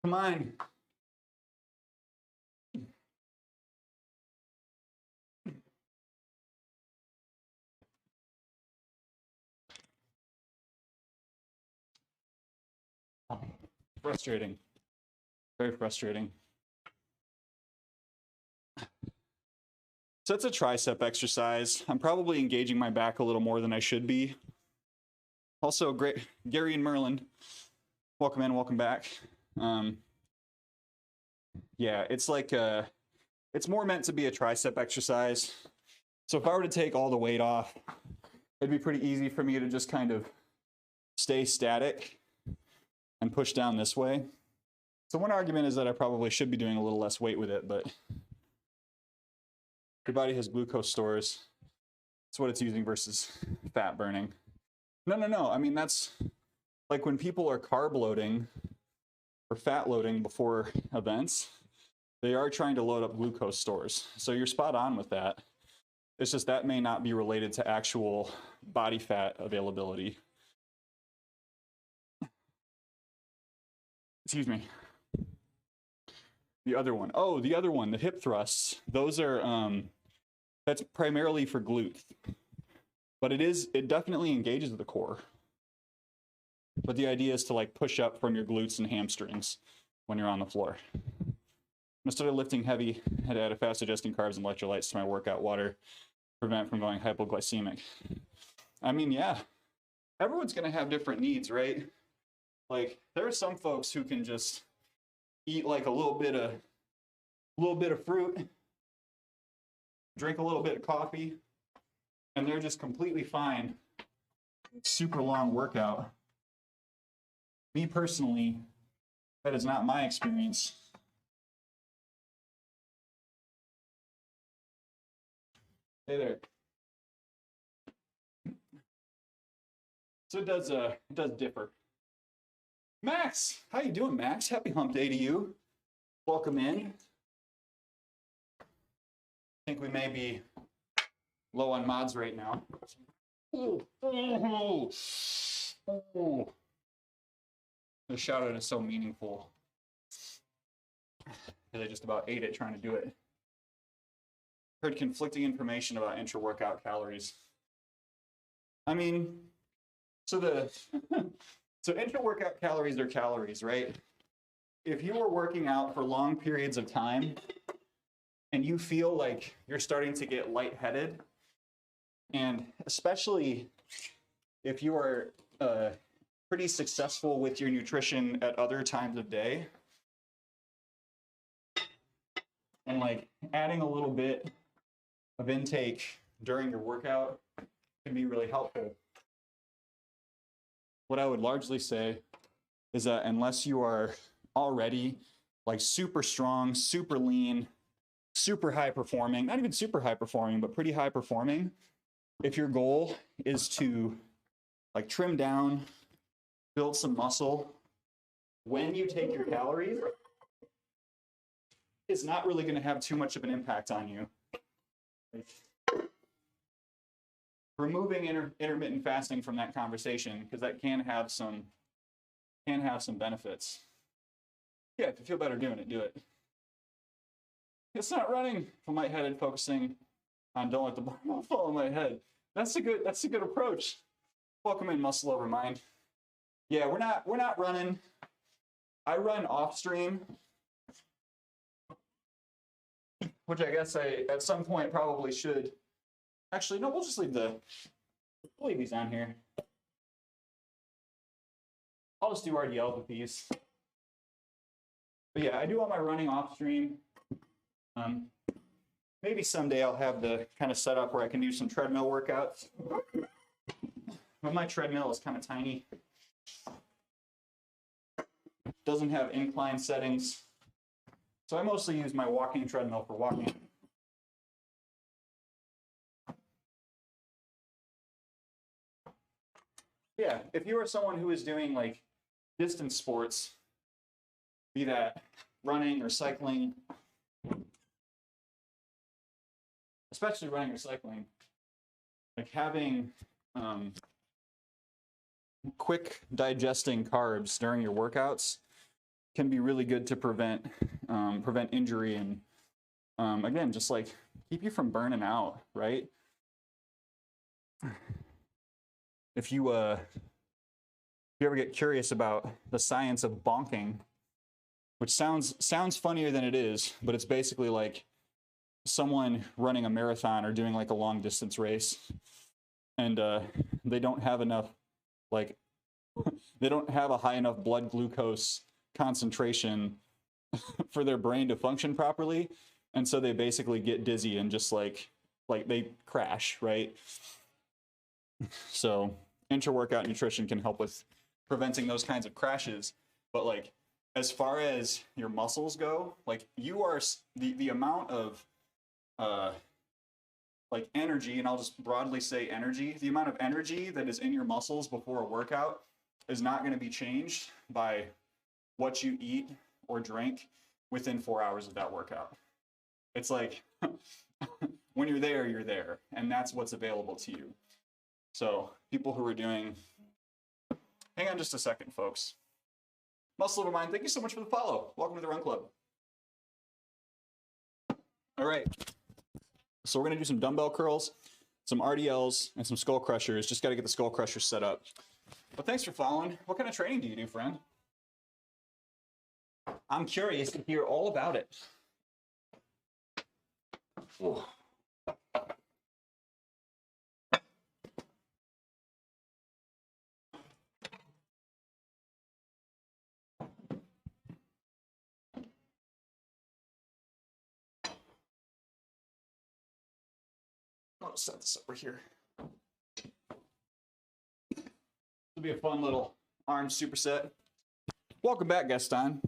Come on. Frustrating. Very frustrating. So that's a tricep exercise. I'm probably engaging my back a little more than I should be. Also, great, Gary and Merlin, welcome in, welcome back. Yeah, it's like it's more meant to be a tricep exercise. So if I were to take all the weight off it'd be pretty easy for me to just kind of stay static and push down this way. So one argument is that I probably should be doing a little less weight with it, but your body has glucose stores. That's what it's using versus fat burning. No. I mean, that's like when people are carb loading or fat loading before events, they are trying to load up glucose stores. So you're spot on with that. It's just that may not be related to actual body fat availability. Excuse me. The other one. Oh, the other one, the hip thrusts. Those are, that's primarily for glute. But it definitely engages the core. But the idea is to like push up from your glutes and hamstrings when you're on the floor. I started lifting heavy, had to add fast adjusting carbs and electrolytes to my workout water, prevent from going hypoglycemic. I mean, yeah, everyone's gonna have different needs, right? Like there are some folks who can just eat like a little bit of fruit, drink a little bit of coffee, and they're just completely fine. Super long workout. Me personally, that is not my experience. Hey there. So it does differ. Max, how you doing, Max? Happy hump day to you. Welcome in. I think we may be low on mods right now. The shout out is so meaningful because I just about ate it trying to do it. Heard conflicting information about intra-workout calories. I mean, so intra-workout calories are calories, right? If you were working out for long periods of time and you feel like you're starting to get lightheaded, and especially if you are pretty successful with your nutrition at other times of day, and like adding a little bit of intake during your workout can be really helpful. What I would largely say is that unless you are already like super strong, super lean, super high performing, not even super high performing, but pretty high performing, if your goal is to like trim down, build some muscle, when you take your calories, it's not really going to have too much of an impact on you. Removing intermittent fasting from that conversation, because that can have some benefits. Yeah, if you feel better doing it, do it. It's not running. If I'm lightheaded, focusing on don't let the barbell fall on my head. That's a good approach. Welcome in, Muscle Over Mind. Yeah, we're not running. I run off stream, which I guess I at some point probably should. Actually, no, we'll leave these on here. I'll just do RDLs with these. But yeah, I do all my running off stream. Maybe someday I'll have the kind of setup where I can do some treadmill workouts. But my treadmill is kind of tiny. Doesn't have incline settings. So I mostly use my walking treadmill for walking. Yeah, if you are someone who is doing like distance sports, be that running or cycling, especially running or cycling, like having quick digesting carbs during your workouts can be really good to prevent injury and again, just like keep you from burning out, right? If you ever get curious about the science of bonking, which sounds funnier than it is, but it's basically like someone running a marathon or doing like a long distance race, and they don't have enough, like they don't have a high enough blood glucose concentration for their brain to function properly, and so they basically get dizzy and just like they crash, right? So intra-workout nutrition can help with preventing those kinds of crashes. But like, as far as your muscles go, like you are the amount of like energy, and I'll just broadly say energy, the amount of energy that is in your muscles before a workout is not going to be changed by what you eat or drink within 4 hours of that workout. It's like when you're there, and that's what's available to you. So people who are doing, hang on just a second, folks. Muscle Over Mind, thank you so much for the follow. Welcome to the Run Club. All right. So we're going to do some dumbbell curls, some RDLs, and some skull crushers. Just got to get the skull crushers set up. But thanks for following. What kind of training do you do, friend? I'm curious to hear all about it. Ooh. I'll set this over here. This will be a fun little arm superset. Welcome back, Gaston.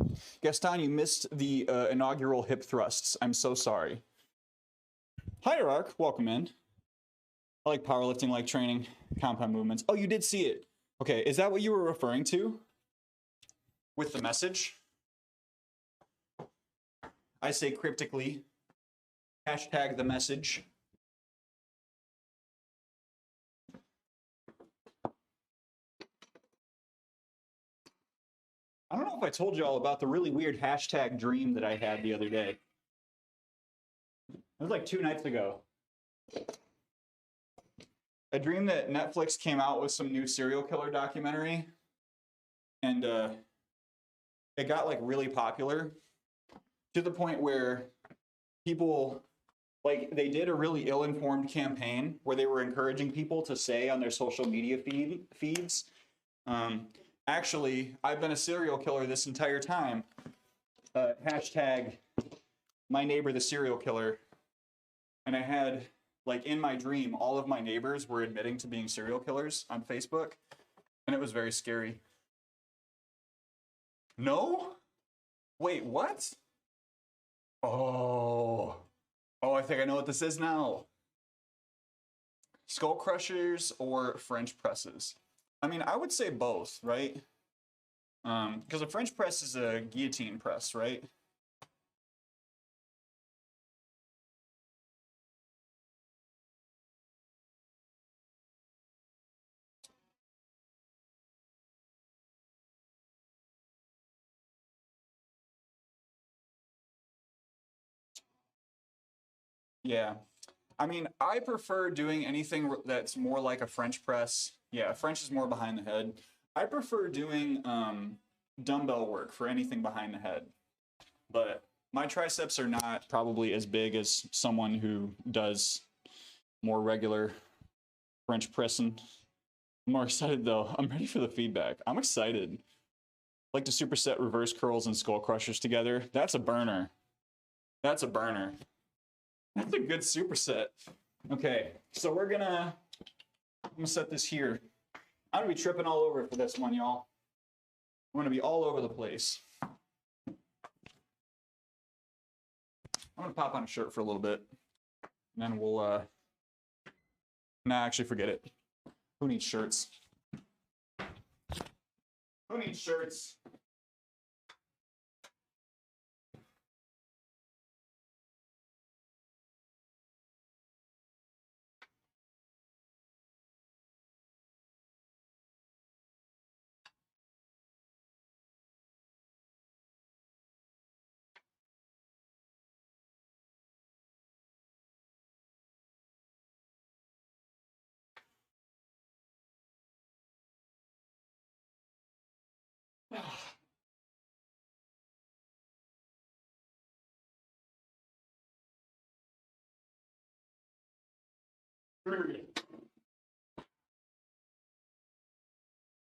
Gaston, you missed the inaugural hip thrusts. I'm so sorry. Hierarch, welcome in. I like powerlifting, like training, compound movements. Oh, you did see it. Okay, is that what you were referring to with the message? I say cryptically, hashtag the message. I don't know if I told you all about the really weird hashtag dream that I had the other day. It was like 2 nights ago. I dreamed that Netflix came out with some new serial killer documentary, and it got like really popular to the point where people, like, they did a really ill-informed campaign where they were encouraging people to say on their social media feeds, actually, I've been a serial killer this entire time. Hashtag my neighbor the serial killer. And I had, like, in my dream, all of my neighbors were admitting to being serial killers on Facebook. And it was very scary. No? Wait, what? Oh, I think I know what this is now. Skull crushers or French presses? I mean, I would say both, right? Because a French press is a guillotine press, right? Yeah. I mean, I prefer doing anything that's more like a French press. Yeah, French is more behind the head. I prefer doing dumbbell work for anything behind the head. But my triceps are not probably as big as someone who does more regular French pressing. I'm more excited though. I'm ready for the feedback. I'm excited. I like to superset reverse curls and skull crushers together. That's a burner. That's a burner. That's a good superset. Okay, so I'm gonna set this here. I'm gonna be tripping all over for this one, y'all. I'm gonna be all over the place. I'm gonna pop on a shirt for a little bit, and then we'll, nah, actually forget it. Who needs shirts? Who needs shirts?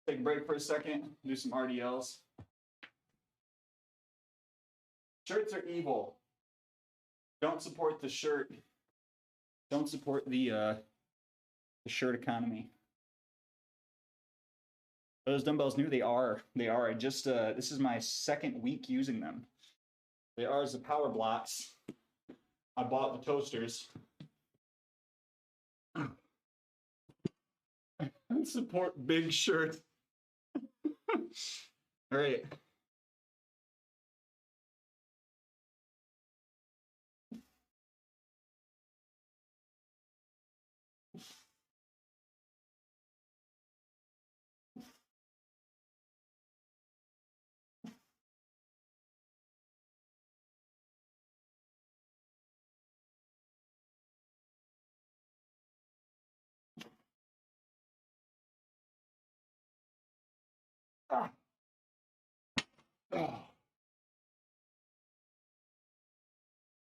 Take a break for a second, do some RDLs. Shirts are evil. Don't support the shirt. Don't support the shirt economy. Are those dumbbells new? They are. They are. I just this is my second week using them. They are the power blocks. I bought the toasters. Support big shirt. All right. Ah. Oh.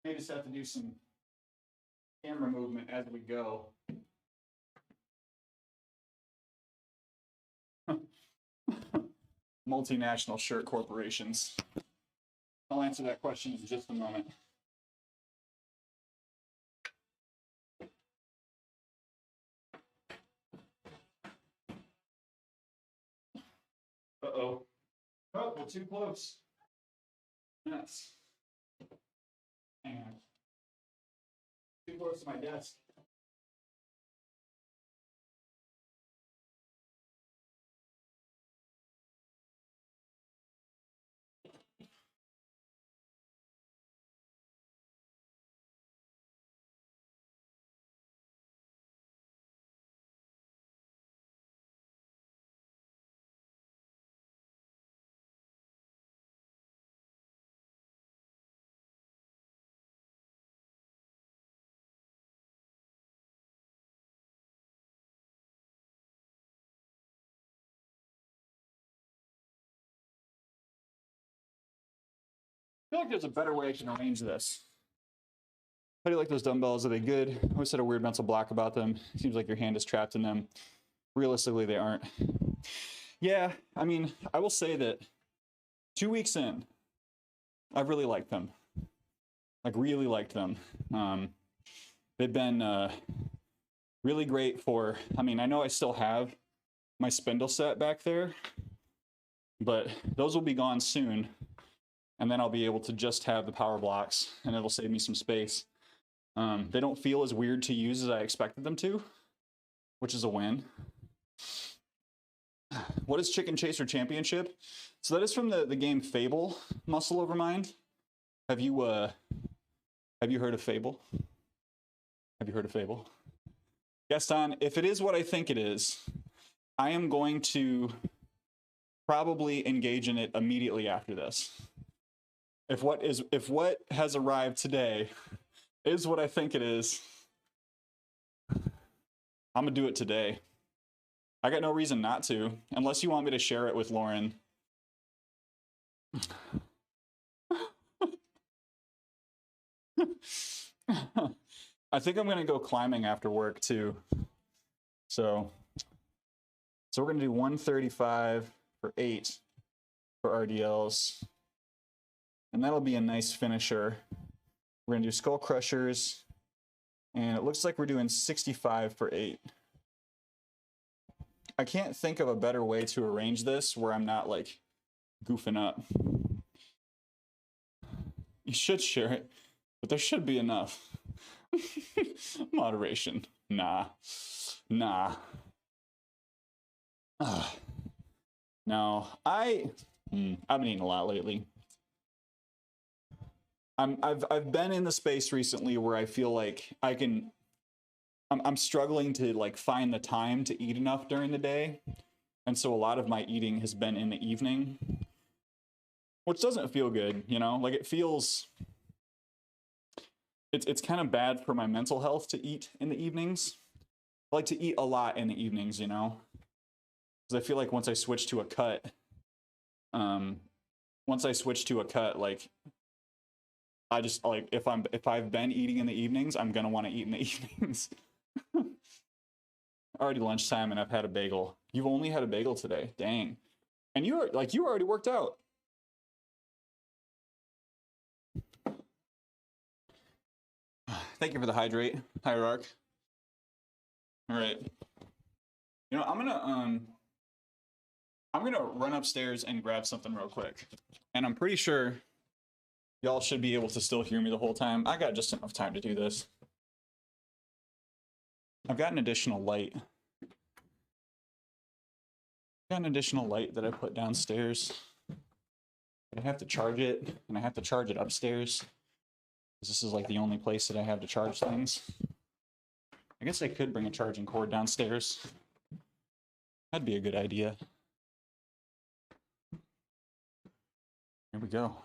May just have to do some camera movement as we go. Multinational shirt corporations. I'll answer that question in just a moment. Uh-oh. Oh, we're too close. Yes. Hang on. Too close to my desk. I feel like there's a better way I can arrange this. How do you like those dumbbells? Are they good? I always had a weird mental block about them. It seems like your hand is trapped in them. Realistically, they aren't. Yeah, I mean, I will say that 2 weeks in, I've really liked them. Like, really liked them. They've been really great for, I mean, I know I still have my spindle set back there, but those will be gone soon. And then I'll be able to just have the power blocks, and it'll save me some space. They don't feel as weird to use as I expected them to, which is a win. What is Chicken Chaser Championship? So that is from the game Fable, Muscle Over Mind. Have you heard of Fable? Have you heard of Fable? Gaston, if it is what I think it is, I am going to probably engage in it immediately after this. If what has arrived today is what I think it is, I'm gonna do it today. I got no reason not to, unless you want me to share it with Lauren. I think I'm gonna go climbing after work too. So we're gonna do 135 for 8 for RDLs. And that'll be a nice finisher. We're gonna do skull crushers. And it looks like we're doing 65 for 8. I can't think of a better way to arrange this where I'm not like goofing up. You should share it, but there should be enough. Moderation. Nah. No, I've been eating a lot lately. I've been in the space recently where I feel like I'm struggling to like find the time to eat enough during the day. And so a lot of my eating has been in the evening, which doesn't feel good, you know? Like it feels it's kind of bad for my mental health to eat in the evenings. I like to eat a lot in the evenings, you know? Because I feel like once I switch to a cut, like I just like if I've been eating in the evenings, I'm gonna want to eat in the evenings. Already lunchtime and I've had a bagel. You've only had a bagel today. Dang. And you already worked out. Thank you for the hydrate, Hierarch. All right. You know, I'm gonna I'm gonna run upstairs and grab something real quick. And I'm pretty sure y'all should be able to still hear me the whole time. I got just enough time to do this. I've got an additional light. Got an additional light that I put downstairs. I have to charge it, and I have to charge it upstairs. This is like the only place that I have to charge things. I guess I could bring a charging cord downstairs. That'd be a good idea. Here we go.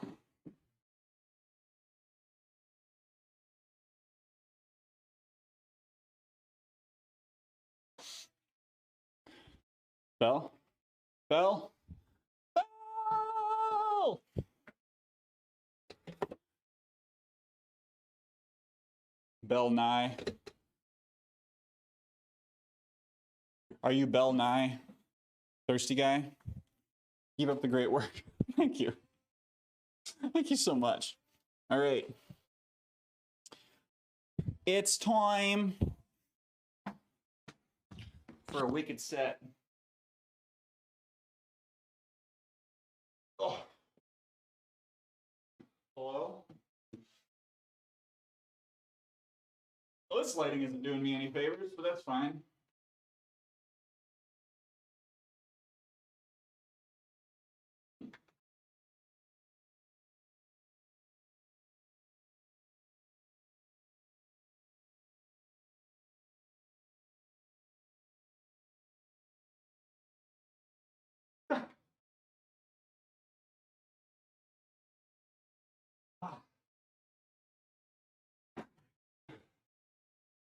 Bell? Bell? Bell! Bell Nye. Are you Bell Nye? Thirsty guy? Keep up the great work. Thank you. Thank you so much. All right. It's time for a wicked set. Oh. Hello? Well, this lighting isn't doing me any favors, but that's fine.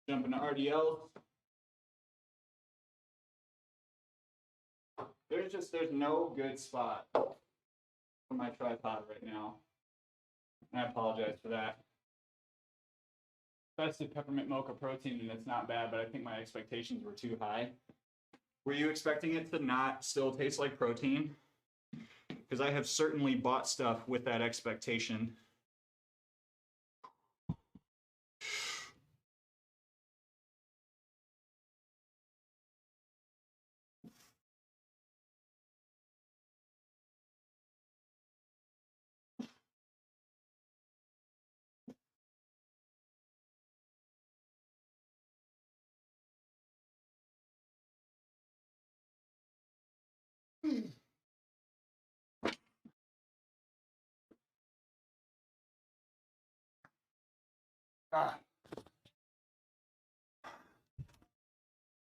Jump into RDL. There's no good spot for my tripod right now. And I apologize for that. Festive peppermint mocha protein, and it's not bad, but I think my expectations were too high. Were you expecting it to not still taste like protein? Because I have certainly bought stuff with that expectation.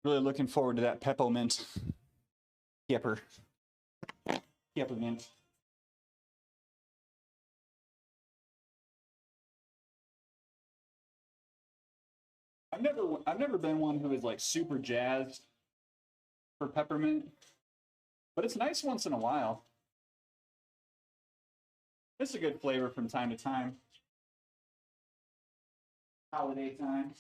Really looking forward to that peppermint. Peppermint. I've never been one who is like super jazzed for peppermint, but it's nice once in a while. It's a good flavor from time to time. Holiday time.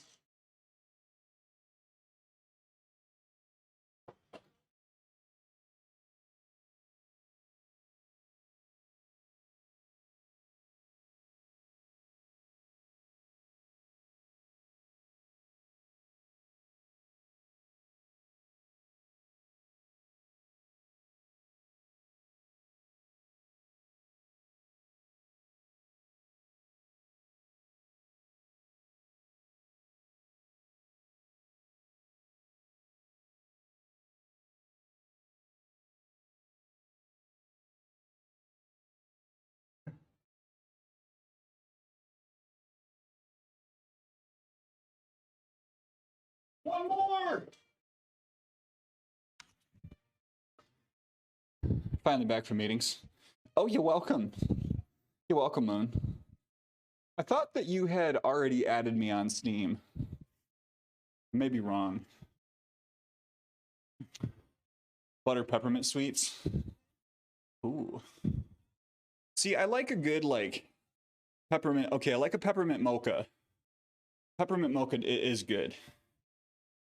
One more! Finally back from meetings. Oh, you're welcome. You're welcome, Moon. I thought that you had already added me on Steam. Maybe wrong. Butter peppermint sweets. Ooh. See, I like a good, like, peppermint. Okay, I like a peppermint mocha. Peppermint mocha is good.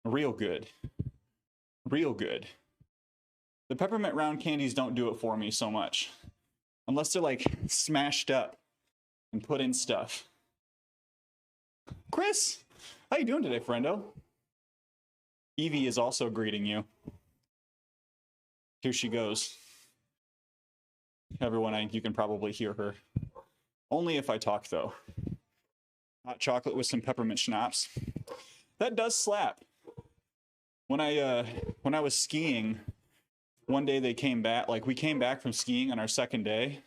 Real good. Real good. The peppermint round candies don't do it for me so much. Unless they're, like, smashed up and put in stuff. Chris, how you doing today, friendo? Evie is also greeting you. Here she goes. Everyone, you can probably hear her. Only if I talk, though. Hot chocolate with some peppermint schnapps. That does slap. When I was skiing, one day they came back. Like, we came back from skiing on our second day,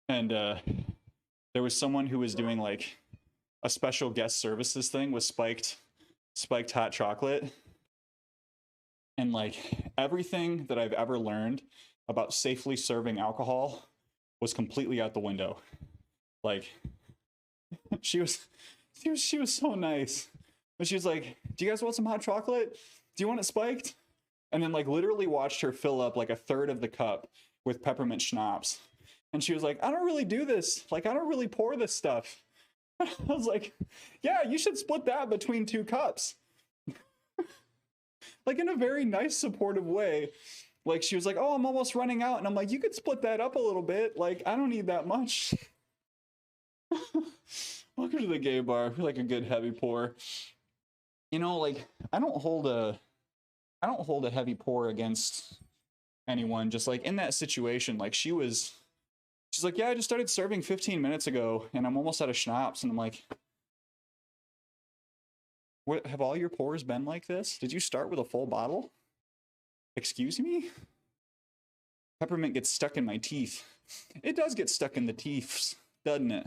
and there was someone who was doing like a special guest services thing with spiked hot chocolate. And like everything that I've ever learned about safely serving alcohol was completely out the window. Like she was so nice. But she was like, "Do you guys want some hot chocolate? Do you want it spiked?" And then like literally watched her fill up like a third of the cup with peppermint schnapps. And she was like, "I don't really do this. Like, I don't really pour this stuff." I was like, "Yeah, you should split that between 2 cups." Like in a very nice, supportive way. Like she was like, "Oh, I'm almost running out." And I'm like, "You could split that up a little bit. Like, I don't need that much." Welcome to the gay bar. I feel like a good heavy pour. You know, like I don't hold a heavy pour against anyone. Just like in that situation, like she's like, "Yeah, I just started serving 15 minutes ago and I'm almost out of schnapps." And I'm like, "What, have all your pours been like this? Did you start with a full bottle? Excuse me?" Peppermint gets stuck in my teeth. It does get stuck in the teeth, doesn't it?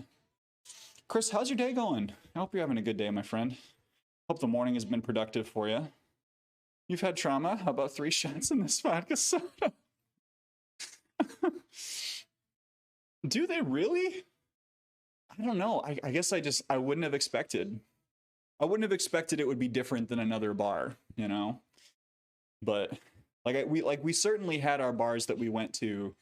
Chris, how's your day going? I hope you're having a good day, my friend. Hope the morning has been productive for you. You've had trauma? How about 3 shots in this vodka soda? Do they really? I don't know. I guess I wouldn't have expected. I wouldn't have expected it would be different than another bar, you know? But we certainly had our bars that we went to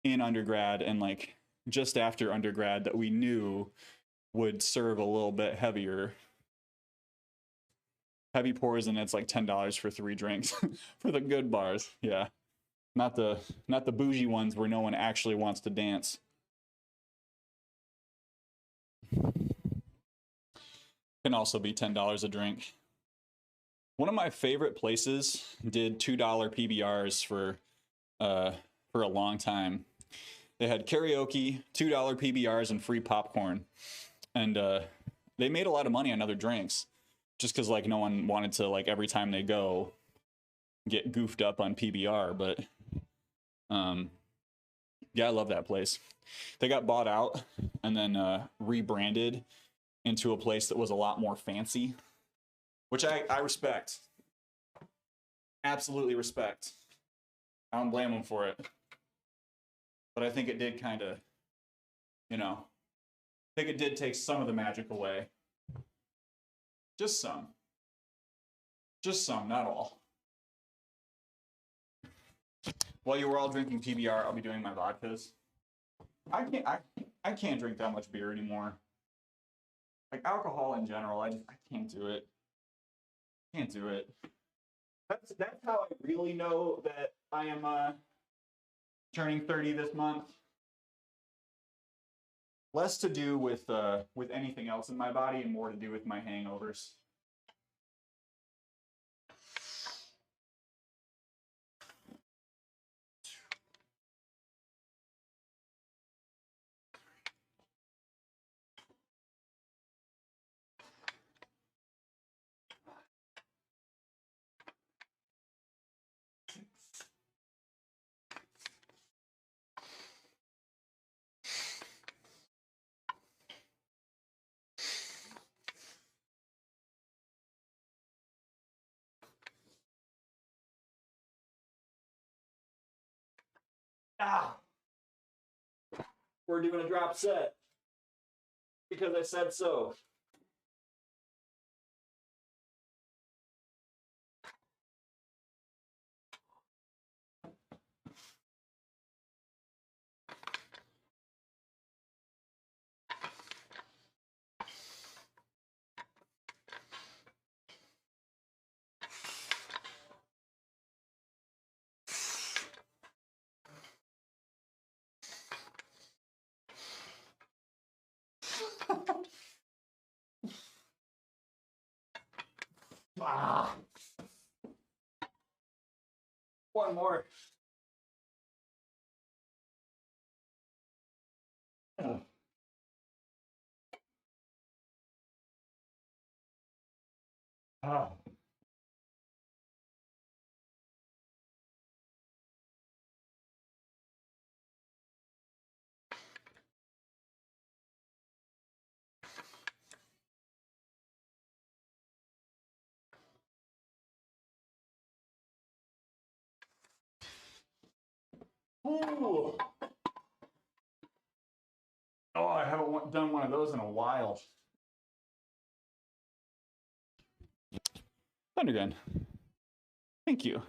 in undergrad and like just after undergrad that we knew would serve a little bit heavy pours, and it's like $10 for 3 drinks for the good bars. Yeah. Not the bougie ones where no one actually wants to dance. Can also be $10 a drink. One of my favorite places did $2 PBRs for a long time. They had karaoke, $2 PBRs, and free popcorn. And they made a lot of money on other drinks just because like no one wanted to like every time they go get goofed up on PBR. But yeah, I love that place. They got bought out and then rebranded into a place that was a lot more fancy, which I respect. Absolutely respect. I don't blame them for it. But I think it did kind of, you know, I think it did take some of the magic away. Just some. Just some, not all. While you were all drinking PBR, I'll be doing my vodkas. I can't drink that much beer anymore. Like alcohol in general, I can't do it. Can't do it. That's how I really know that I am turning 30 this month. Less to do with anything else in my body and more to do with my hangovers. Ah! We're doing a drop set because I said so. Ah. One more. Ooh. Oh, I haven't done one of those in a while. Thundergun. Thank you.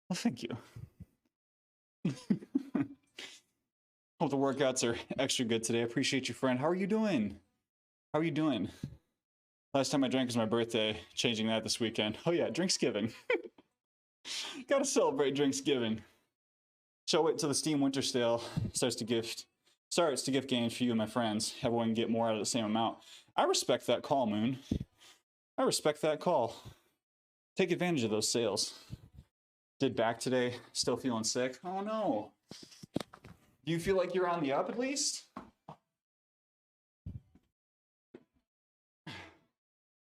Well, thank you. Hope the workouts are extra good today. I appreciate you, friend. How are you doing? How are you doing? Last time I drank was my birthday. Changing that this weekend. Oh yeah, Drinksgiving. Gotta celebrate Drinksgiving. So wait till the Steam Winter Sale starts to gift games for you and my friends. Everyone can get more out of the same amount. I respect that call, Moon. I respect that call. Take advantage of those sales. Did back today, still feeling sick. Oh no. Do you feel like you're on the up at least?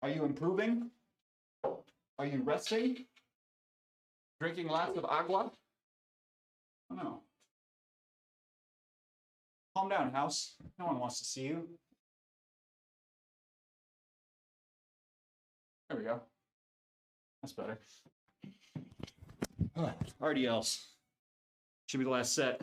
Are you improving? Are you resting? Drinking lots of agua? Oh no. Calm down, house. No one wants to see you. There we go. That's better. RDLs. Should be the last set.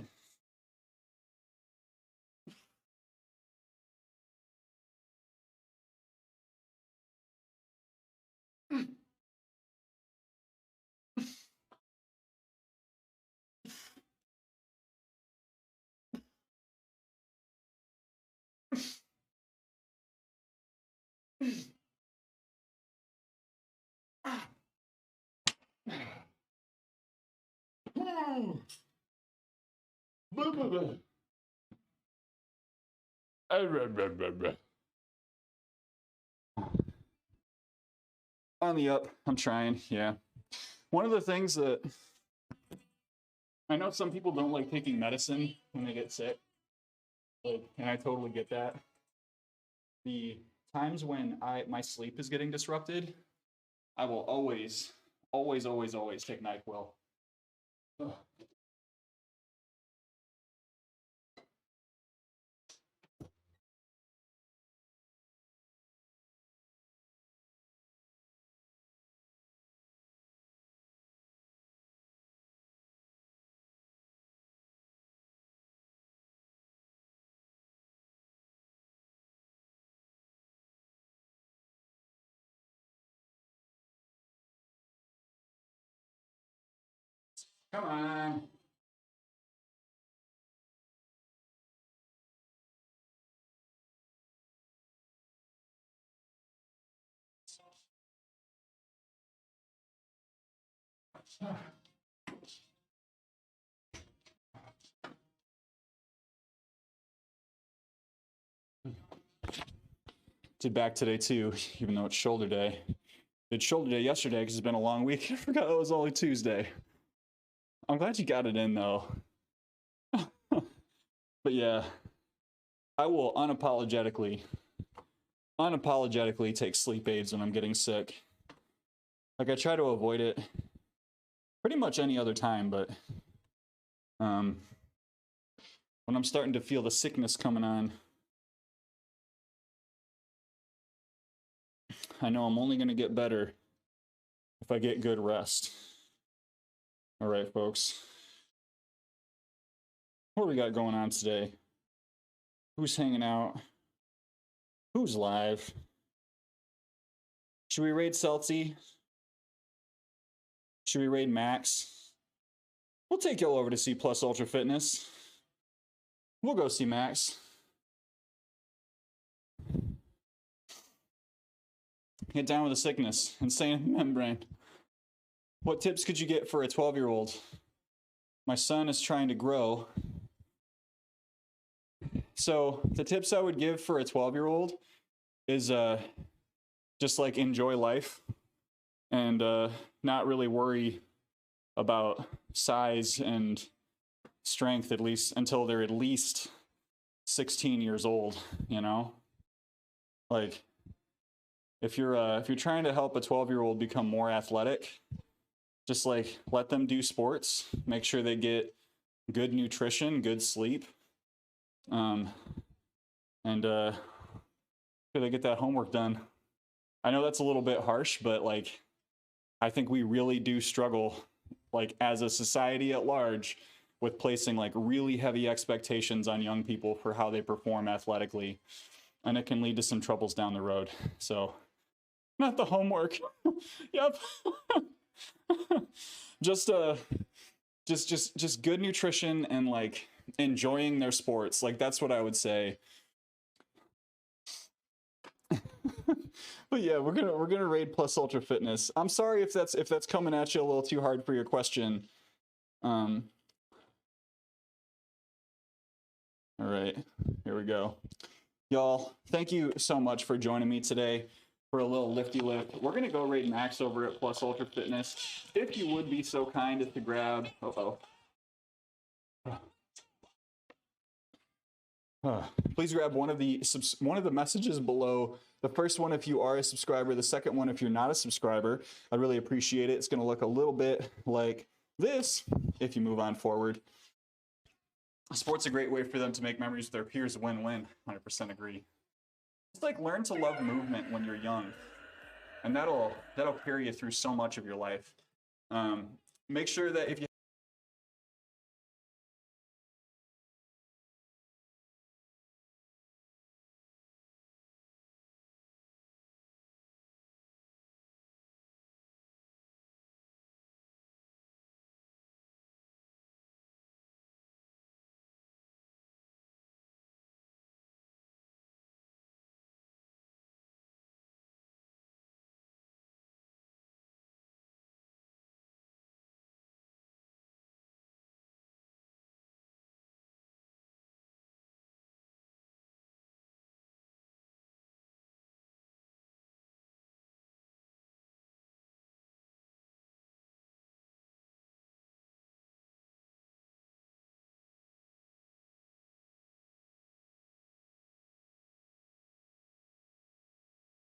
On the up, I'm trying, yeah. One of the things that I know some people don't like taking medicine when they get sick, and I totally get that. The times when my sleep is getting disrupted, I will always take NyQuil. Ugh. Come on. Did back today too, even though it's shoulder day. Did shoulder day yesterday because it's been a long week. I forgot it was only Tuesday. I'm glad you got it in though. But yeah, I will unapologetically take sleep aids when I'm getting sick. Like I try to avoid it pretty much any other time, but when I'm starting to feel the sickness coming on, I know I'm only going to get better if I get good rest. All right, folks. What do we got going on today? Who's hanging out? Who's live? Should we raid Celtsy? Should we raid Max? We'll take y'all over to C Plus Ultra Fitness. We'll go see Max. Get down with the sickness. Insane membrane. What tips could you get for a 12-year-old? My son is trying to grow. So the tips I would give for a 12-year-old is just like enjoy life and not really worry about size and strength, at least until they're at least 16 years old, you know? Like, if you're trying to help a 12-year-old become more athletic, just like let them do sports, make sure they get good nutrition, good sleep, and sure they get that homework done. I know that's a little bit harsh, but like I think we really do struggle, like as a society at large, with placing like really heavy expectations on young people for how they perform athletically, and it can lead to some troubles down the road. So, not the homework. Yep. just good nutrition and like enjoying their sports. Like that's what I would say. But yeah, we're gonna raid Plus Ultra Fitness. I'm sorry if that's coming at you a little too hard for your question. All right, here we go. Y'all, thank you so much for joining me today for a little lifty lift. We're gonna go raid Max over at Plus Ultra Fitness. If you would be so kind as to grab, please grab one of the messages below. The first one if you are a subscriber, the second one if you're not a subscriber. I really appreciate it. It's gonna look a little bit like this if you move on forward. Sport's a great way for them to make memories with their peers. Win-win. 100% agree. It's like learn to love movement when you're young, and that'll carry you through so much of your life. Make sure that if you